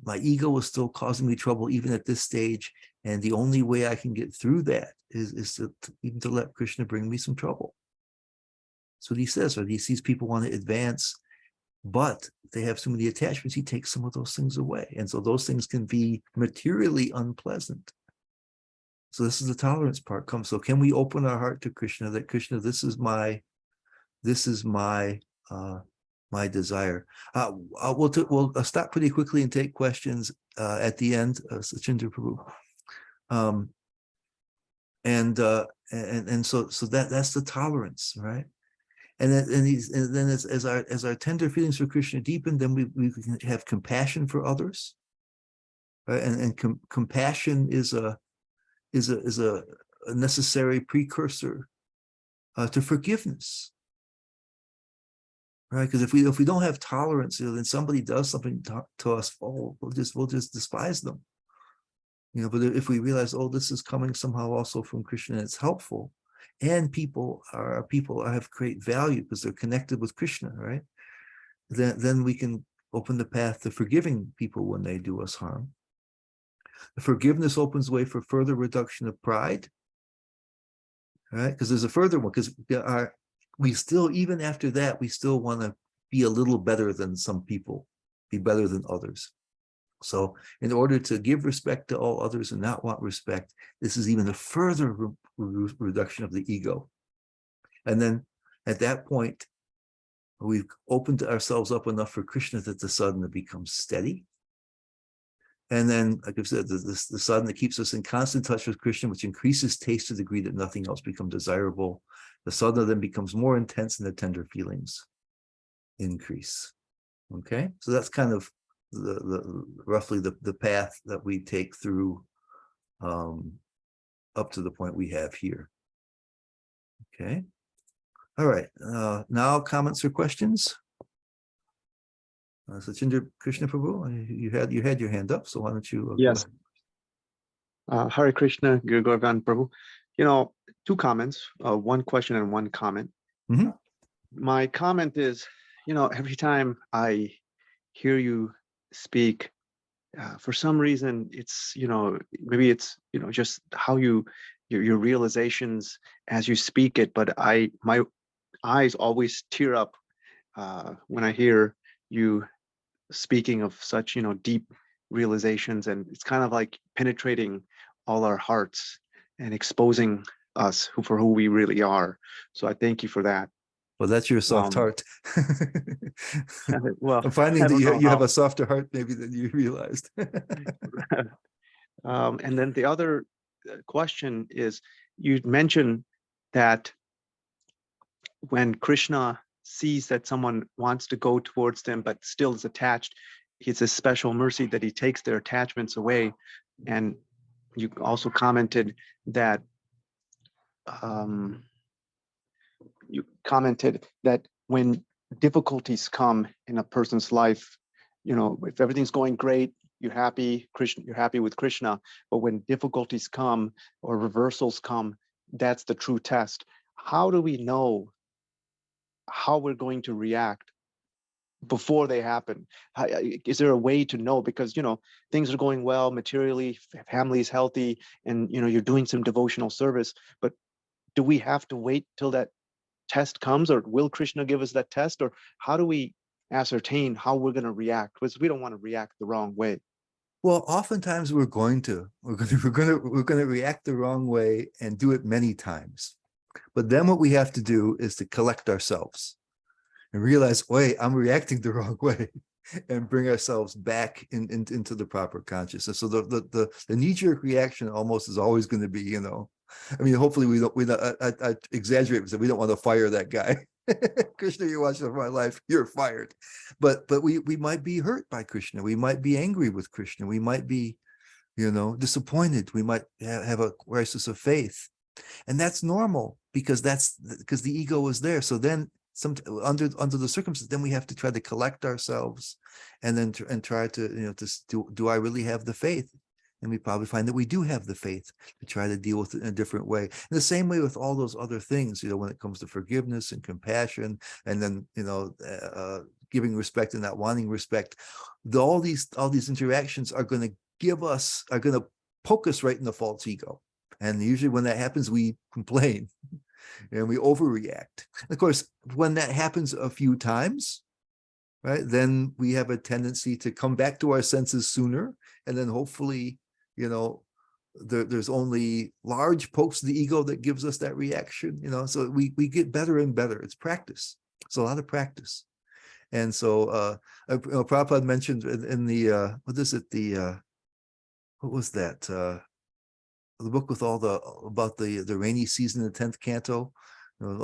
A: my ego is still causing me trouble even at this stage. And the only way I can get through that is to let Krishna bring me some trouble. That's what he says, right? He sees people want to advance, but they have so many attachments, he takes some of those things away. And so those things can be materially unpleasant. So this is the tolerance part comes. So can we open our heart to Krishna, that Krishna, this is my my desire. We'll stop pretty quickly and take questions at the end, Sachinda Prabhu. And so that's the tolerance, right? And then as our tender feelings for Krishna deepen, then we can have compassion for others, right? And compassion is a necessary precursor to forgiveness, right? Because if we don't have tolerance, then somebody does something to us, oh, we'll just despise them, But if we realize, oh, this is coming somehow also from Krishna, and it's helpful, and people have great value because they're connected with Krishna, right? Then we can open the path to forgiving people when they do us harm. The forgiveness opens the way for further reduction of pride, right? Because there's a further one, because we still, even after that, we still want to be a little better than some people, be better than others. So in order to give respect to all others and not want respect, this is even a further reduction of the ego. And then at that point, we've opened ourselves up enough for Krishna that the sadhana becomes steady. And then, like I've said, the sadhana keeps us in constant touch with Krishna, which increases taste to the degree that nothing else becomes desirable. The sadhana then becomes more intense and the tender feelings increase. Okay, so that's kind of roughly the path that we take through up to the point we have here. Okay, all right. Now comments or questions? Sachinda Krishna Prabhu, you had your hand up, so why don't you?
B: Yes. Hare Krishna, Guru Govardhan Prabhu. Two comments, one question and one comment.
A: Mm-hmm.
B: My comment is, every time I hear you speak, for some reason, it's, maybe it's, just how your realizations as you speak it, but my eyes always tear up when I hear you speaking of such, deep realizations, and it's kind of like penetrating all our hearts and exposing us for who we really are. So I thank you for that.
A: Well, that's your soft heart.
B: Well,
A: I'm finding that you have a softer heart maybe than you realized.
B: And then the other question is, you mentioned that when Krishna sees that someone wants to go towards them but still is attached, it's a special mercy that he takes their attachments away. And you also commented that when difficulties come in a person's life, if everything's going great, you're happy with Krishna, but when difficulties come or reversals come, that's the true test. How do we know how we're going to react before they happen? Is there a way to know? Because things are going well materially, family is healthy, and you're doing some devotional service, but do we have to wait till that test comes, or will Krishna give us that test? Or how do we ascertain how we're going to react? Because we don't want to react the wrong way.
A: Well, oftentimes we're going to react the wrong way and do it many times. But then what we have to do is to collect ourselves and realize, wait, I'm reacting the wrong way, and bring ourselves back into the proper consciousness. So the knee-jerk reaction almost is always going to be, hopefully we don't I exaggerate because we don't want to fire that guy. Krishna, you're watching my life, you're fired. But we might be hurt by Krishna. We might be angry with Krishna. We might be, disappointed. We might have a crisis of faith. And that's normal because the ego is there. So then under the circumstances, then we have to try to collect ourselves and then try to, do I really have the faith? And we probably find that we do have the faith to try to deal with it in a different way. In the same way with all those other things, when it comes to forgiveness and compassion, and then, giving respect and not wanting respect, all these interactions are going to poke us right in the false ego. And usually when that happens, we complain and we overreact. Of course, when that happens a few times, right, then we have a tendency to come back to our senses sooner. And then hopefully, there's only large pokes of the ego that gives us that reaction, so we get better and better. It's practice. It's a lot of practice. And so Prabhupada mentioned in the what is it, the what was that, the book with all the about the rainy season in the 10th canto, with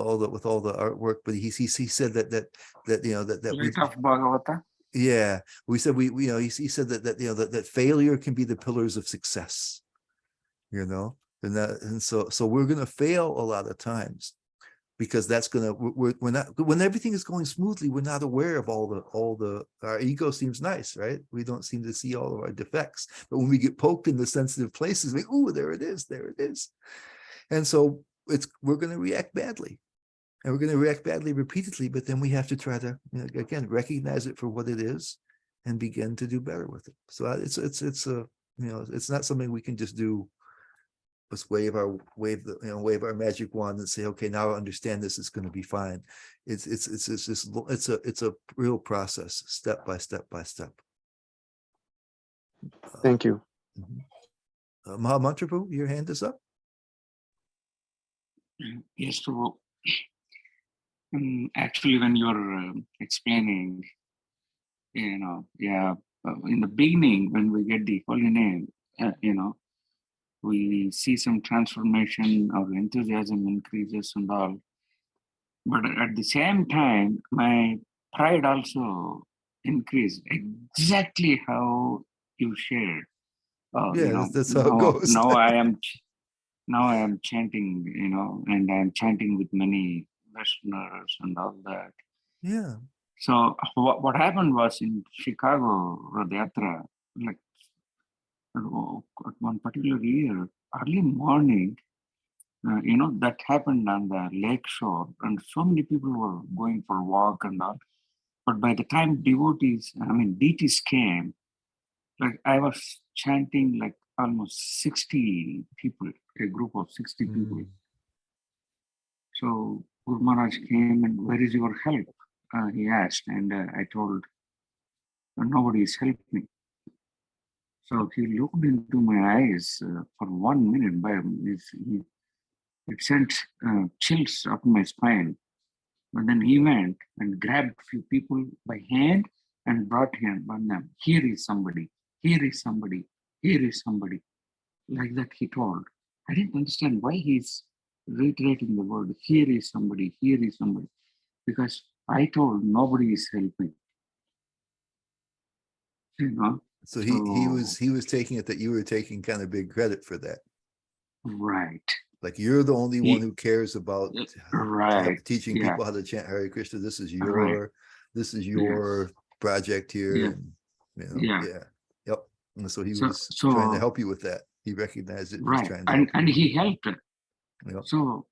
A: all the artwork, but he said that
C: Light of Bhagavata.
A: yeah, we said he said that failure can be the pillars of success, and so we're going to fail a lot of times, because that's we're not, when everything is going smoothly, we're not aware of our ego seems nice, right? We don't seem to see all of our defects, but when we get poked in the sensitive places, there it is. And so we're going to react badly, and we're going to react badly repeatedly, but then we have to try to, again, recognize it for what it is and begin to do better with it. So it's not something we can just do. Let's wave our magic wand and say, okay, now I understand this, it's going to be fine. It's a real process, step by step by step.
B: Thank you.
A: Mahamantra, your hand is up.
C: Yes, Prabhu. Actually, when you're explaining, in the beginning, when we get the holy name, we see some transformation, our enthusiasm increases and all. But at the same time, my pride also increased, exactly how you shared.
A: That's how it goes.
C: Now I am chanting, and I'm chanting with many Westerners and all that.
A: Yeah.
C: So what happened was in Chicago, Radhayatra, like at one particular year, early morning, that happened on the lake shore, and so many people were going for a walk and all. But by the time deities came, like I was chanting like almost 60 people, a group of 60 people. So Guru Maharaj came and, where is your help? He asked, and I told, nobody is helping me. So he looked into my eyes for 1 minute. It sent chills up my spine. But then he went and grabbed a few people by hand and brought them. Here is somebody. Here is somebody. Here is somebody. Like that he told. I didn't understand why he's reiterating the word. Here is somebody. Here is somebody. Because I told nobody is helping.
A: So he was taking it that you were taking kind of big credit for that.
C: Right.
A: Like you're the only one who cares about teaching
C: Yeah.
A: people how to chant Hare Krishna. This is your project here.
C: Yeah.
A: And, Yep. And so he was trying to help you with that. He recognized it.
C: Right.
A: Trying to
C: and he helped.
A: Yep.
C: So,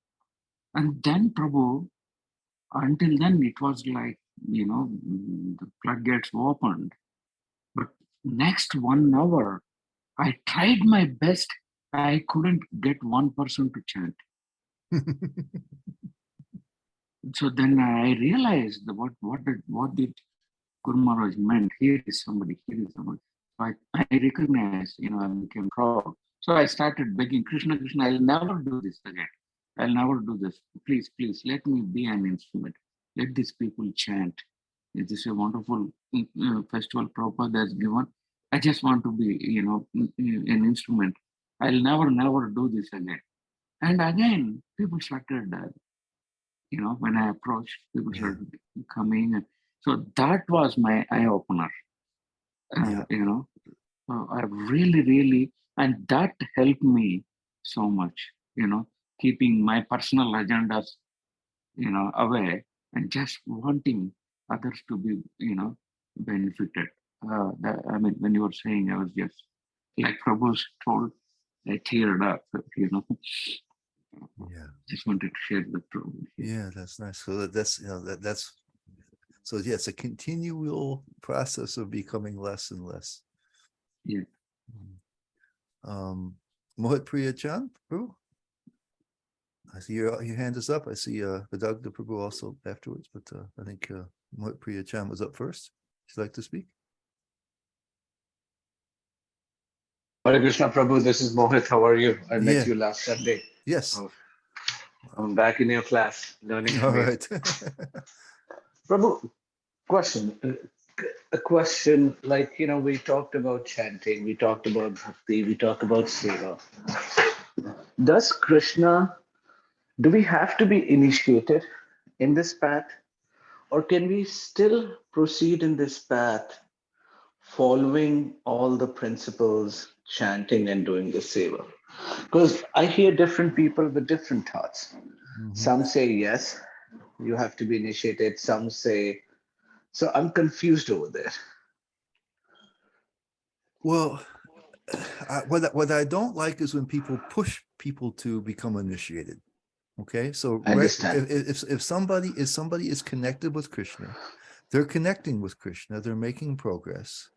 C: and then Prabhu, until then it was like, the floodgates opened. But next 1 hour, I tried my best. I couldn't get one person to chant. So then I realized what did Guru Maharaj meant. Here is somebody. Here is somebody. So I recognized, I became proud. So I started begging, Krishna, I'll never do this again. I'll never do this. Please, please, let me be an instrument. Let these people chant. It is a wonderful festival Prabhupada has given. I just want to be, an instrument. I'll never do this again. And again, people started, when I approached, people started coming. So that was my eye opener. I really, and that helped me so much, keeping my personal agendas, away and just wanting others to be, benefited. When you were saying, I was just, like Prabhu's told, I teared up, Just wanted to share the Prabhu.
A: Yeah, that's nice. So that's, so yeah, it's a continual process of becoming less and less.
C: Yeah.
A: Mohit Priya Chand, Prabhu? I see your hand is up. I see Vidagda Prabhu also afterwards, but I think Mohit Priya Chand was up first. Would you like to speak?
D: Hare Krishna Prabhu, this is Mohit. How are you? I met you last Sunday.
A: Yes.
D: I'm back in your class learning.
A: All right.
D: Prabhu, A question like, we talked about chanting, we talked about bhakti, we talked about seva. Does Krishna, do we have to be initiated in this path, or can we still proceed in this path following all the principles, chanting and doing the seva? Because I hear different people with different thoughts.
A: Mhm.
D: Some say yes, you have to be initiated. Some say, so I'm confused over there.
A: Well, what I don't like is when people push people to become initiated. Okay, so
D: I understand.
A: if somebody is connected with Krishna, they're connecting with Krishna, they're making progress.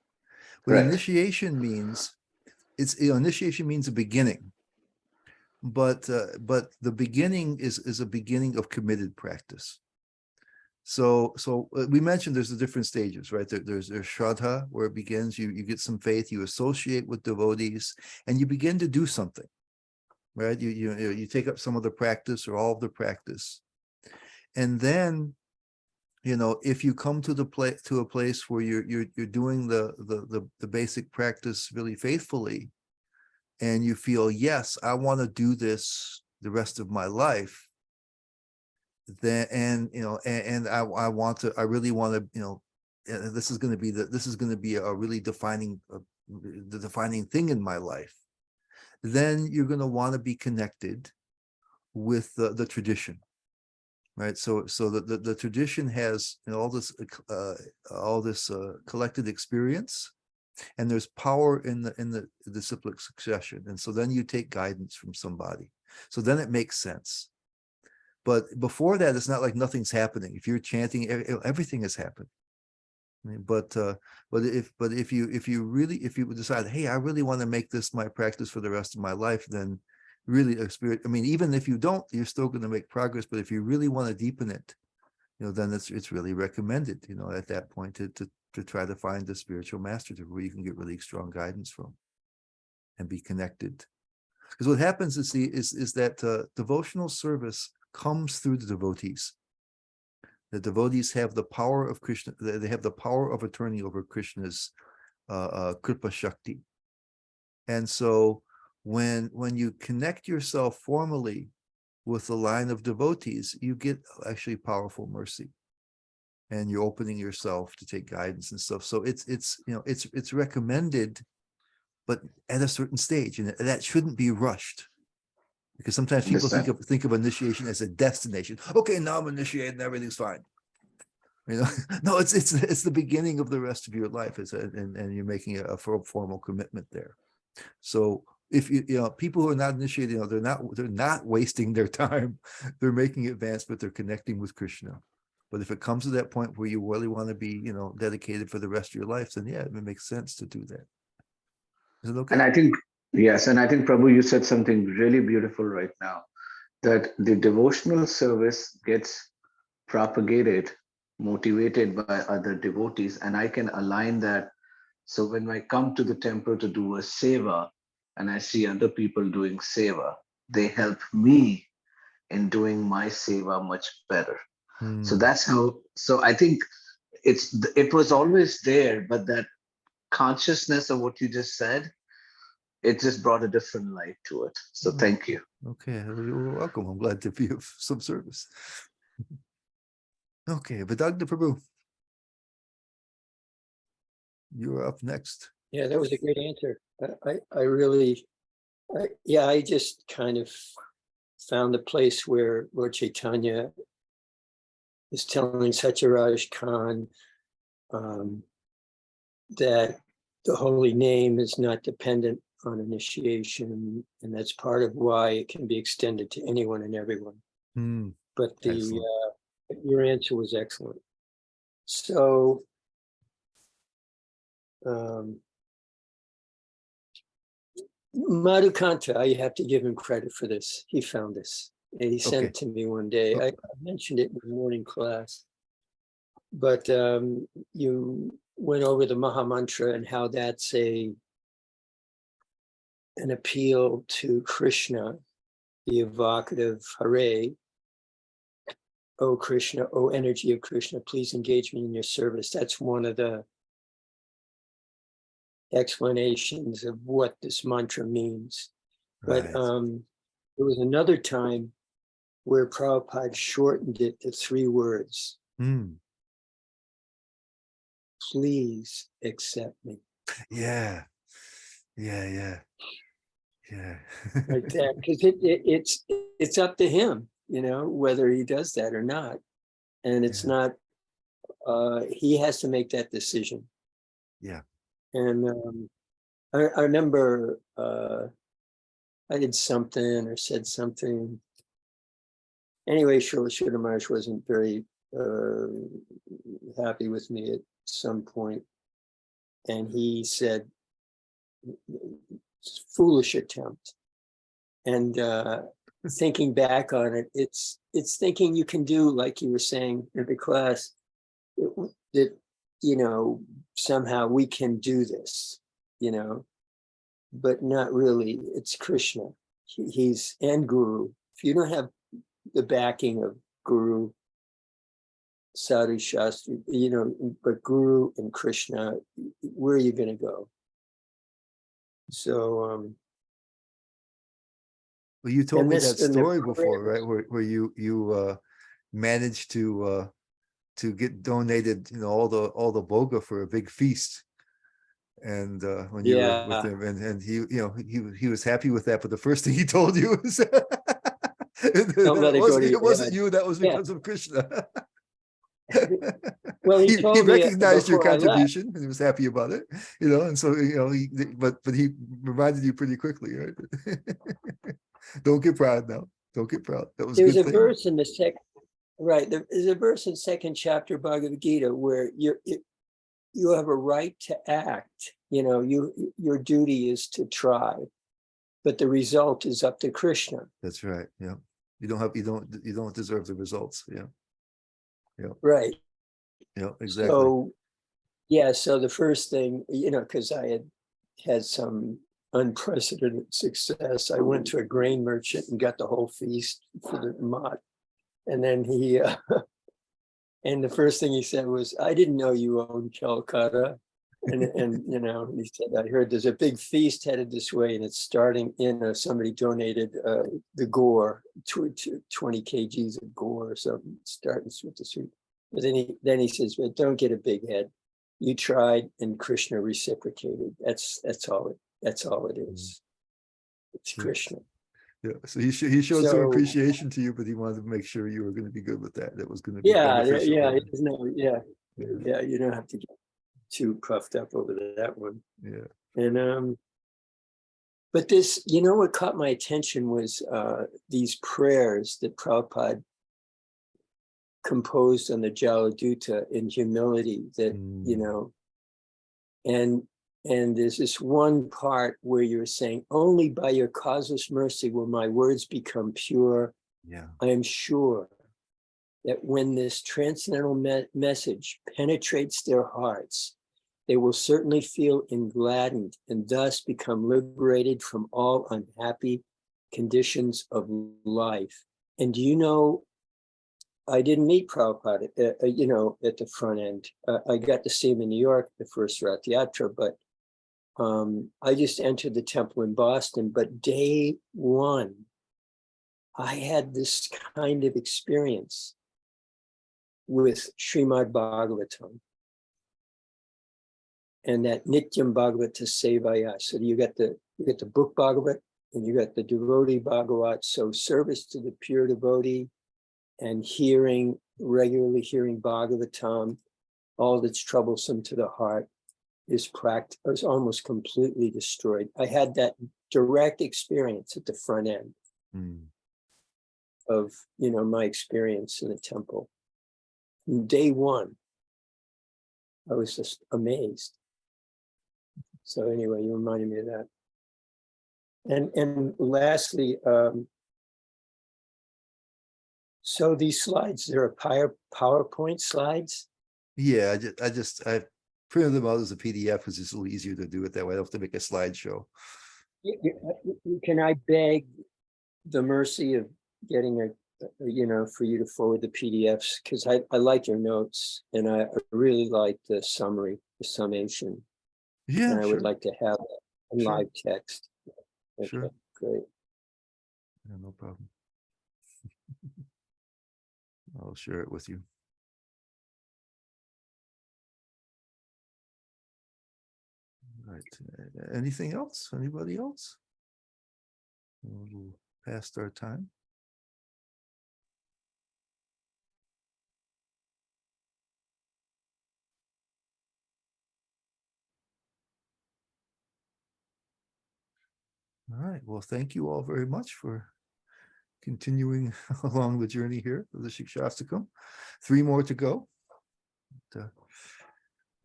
A: What
D: Correct.
A: initiation means, initiation means a beginning, but the beginning is a beginning of committed practice. So we mentioned there's the different stages, right? There's Shraddha, where it begins, you get some faith, you associate with devotees, and you begin to do something, right? You take up some of the practice or all of the practice. And then, if you come to a place where you're doing the basic practice really faithfully, and you feel, yes, I want to do this the rest of my life, then I really want to, this is going to be a really defining the defining thing in my life. Then you're going to want to be connected with the tradition, right? So the tradition has all this collected experience, and there's power in the disciplic succession, and so then you take guidance from somebody. So then it makes sense. But before that, it's not like nothing's happening. If you're chanting, everything is happening. But if you decide, hey, I really want to make this my practice for the rest of my life, then really even if you don't, you're still going to make progress. But if you really want to deepen it, then it's really recommended, at that point to try to find the spiritual master where you can get really strong guidance from and be connected. Because what happens is that devotional service comes through the devotees. The devotees have the power of Krishna. They have the power of attorney over Krishna's kripa shakti. And so when you connect yourself formally with the line of devotees, you get actually powerful mercy, and you're opening yourself to take guidance and stuff. So it's recommended, but at a certain stage, and that shouldn't be rushed. Because sometimes people think of initiation as a destination. Okay, now I'm initiated and everything's fine. No, it's the beginning of the rest of your life, and you're making a formal commitment there. So if people who are not initiated, they're not wasting their time. They're making advancement. They're connecting with Krishna. But if it comes to that point where you really want to be, dedicated for the rest of your life, then yeah, it makes sense to do that. Is it okay?
D: And I think, yes, and I think, Prabhu, you said something really beautiful right now, that the devotional service gets propagated, motivated by other devotees, and I can align that. So when I come to the temple to do a seva, and I see other people doing seva, they help me in doing my seva much better. So that's how. So I think it was always there, but that consciousness of what you just said, it just brought a different light to it. So thank you.
A: Okay, you're welcome. I'm glad to be of some service. Okay, Vidagda Prabhu, you're up next.
E: Yeah, that was a great answer. I just kind of found the place where Lord Chaitanya is telling Satyaraj Khan that the holy name is not dependent on initiation, and that's part of why it can be extended to anyone and everyone. But your answer was excellent. So Madhukanta, I have to give him credit for this. He found this, and he sent it to me one day. I mentioned it in the morning class, but you went over the Maha Mantra and how that's an appeal to Krishna, the evocative Hare, "Oh Krishna, oh energy of Krishna, please engage me in your service." That's one of the explanations of what this mantra means. But
A: Right.
E: there was another time where Prabhupada shortened it to 3 words:
A: Mm.
E: "Please accept me."
A: Yeah. Yeah.
E: Like that, because it's up to him, whether he does that or not. And it's
A: Yeah.
E: not, he has to make that decision.
A: Yeah.
E: And I remember I did something or said something. Anyway, Srila Maharaj wasn't very happy with me at some point. And he said, "Foolish attempt." And thinking back on it, it's thinking you can do, like you were saying in the class, that somehow we can do this, but not really. It's Krishna. He's and Guru. If you don't have the backing of Guru, Sadhu Shastri, but Guru and Krishna, where are you going to go? So
A: Well, you told
E: and
A: me
E: this-
A: that
E: and the
A: story before,
E: prayers-
A: right? Where you managed to get donated, all the boga for a big feast. And when you were with
E: Yeah.
A: him, and he was happy with that, but the first thing he told you was
E: Don't let it go to your
A: it wasn't
E: head.
A: you, that was
E: Yeah.
A: because of Krishna.
E: Well, he told me
A: recognized your
E: before I left.
A: contribution and he was happy about it, and so but he reminded you pretty quickly, right? Don't get proud now. Don't get proud. That was
E: There's
A: a
E: a
A: good thing.
E: verse in the second, right? There's a verse in 2nd chapter Bhagavad Gita where you have a right to act. Your duty is to try, but the result is up to Krishna.
A: That's right. Yeah, you don't deserve the results. Yeah.
E: Right.
A: Yeah, exactly.
E: So yeah, so the first thing, because I had some unprecedented success, I went to a grain merchant and got the whole feast for the mat. And then he and the first thing he said was, "I didn't know you owned Calcutta." And he said, "I heard there's a big feast headed this way, and it's starting in somebody donated the gore, 20 kgs of gore or something, starting with the sweet." But then he says, "But don't get a big head. You tried, and Krishna reciprocated. That's all it is. It's
A: Yeah.
E: Krishna."
A: Yeah, so he showed some
E: So-
A: appreciation to you, but he wanted to make sure you were going to be good with that. That was going to be
E: Yeah,
A: beneficial.
E: yeah. You don't have to get too puffed up over that one.
A: Yeah.
E: And but this, what caught my attention was these prayers that Prabhupada composed on the Jaladuta in humility. That and there's this one part where you're saying, "Only by your causeless mercy will my words become pure.
A: Yeah.
E: I am sure that when this transcendental message penetrates their hearts, they will certainly feel engladdened and thus become liberated from all unhappy conditions of life." And I didn't meet Prabhupada, at the front end. I got to see him in New York the first Rath Yatra, but I just entered the temple in Boston. But day one, I had this kind of experience with Srimad Bhagavatam and that Nityam Bhagavata Sevaya. So you got the book Bhagavat and you got the devotee Bhagavat. So service to the pure devotee and regularly hearing Bhagavatam, all that's troublesome to the heart is almost completely destroyed. I had that direct experience at the front end of, my experience in the temple. From day one, I was just amazed. So anyway, you reminded me of that. And lastly, so these slides, they're PowerPoint slides?
A: Yeah, I printed them out as a PDF because it's a little easier to do it that way. I don't have to make a slideshow.
E: Can I beg the mercy of getting for you to forward the PDFs, because I like your notes and I really like the summary, the summation.
A: Yeah,
E: And I
A: sure.
E: would like to have a
A: Sure.
E: live text. Okay,
A: Sure.
E: great.
A: Yeah, no problem. I'll share it with you. Right. Anything else? Anybody else? We'll past our time. All right. Well, thank you all very much for continuing along the journey here of the Siksastaka. 3 more to go. I'm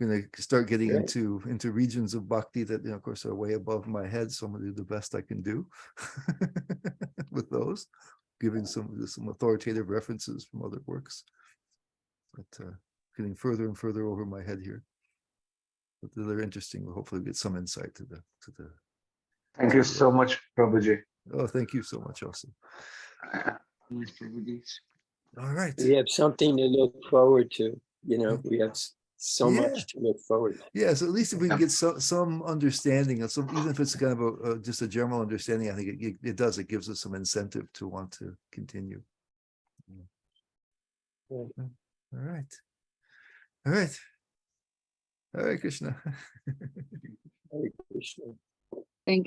A: going to start getting
E: Great.
A: into regions of bhakti that, of course, are way above my head. So I'm going to do the best I can do with those, giving some authoritative references from other works. But getting further and further over my head here. But they're interesting. We'll hopefully get some insight to the.
D: Thank you so much, Prabhuji.
A: Oh, thank you so much, also. All right.
E: We have something to look forward to. We have so
A: Yeah.
E: much to look forward to.
A: Yeah, so at least if we can get some understanding of some, even if it's kind of just a general understanding, I think it does. It gives us some incentive to want to continue.
E: Yeah.
A: All right. All right. All right, Krishna.
E: Hare Krishna.
F: Thank you.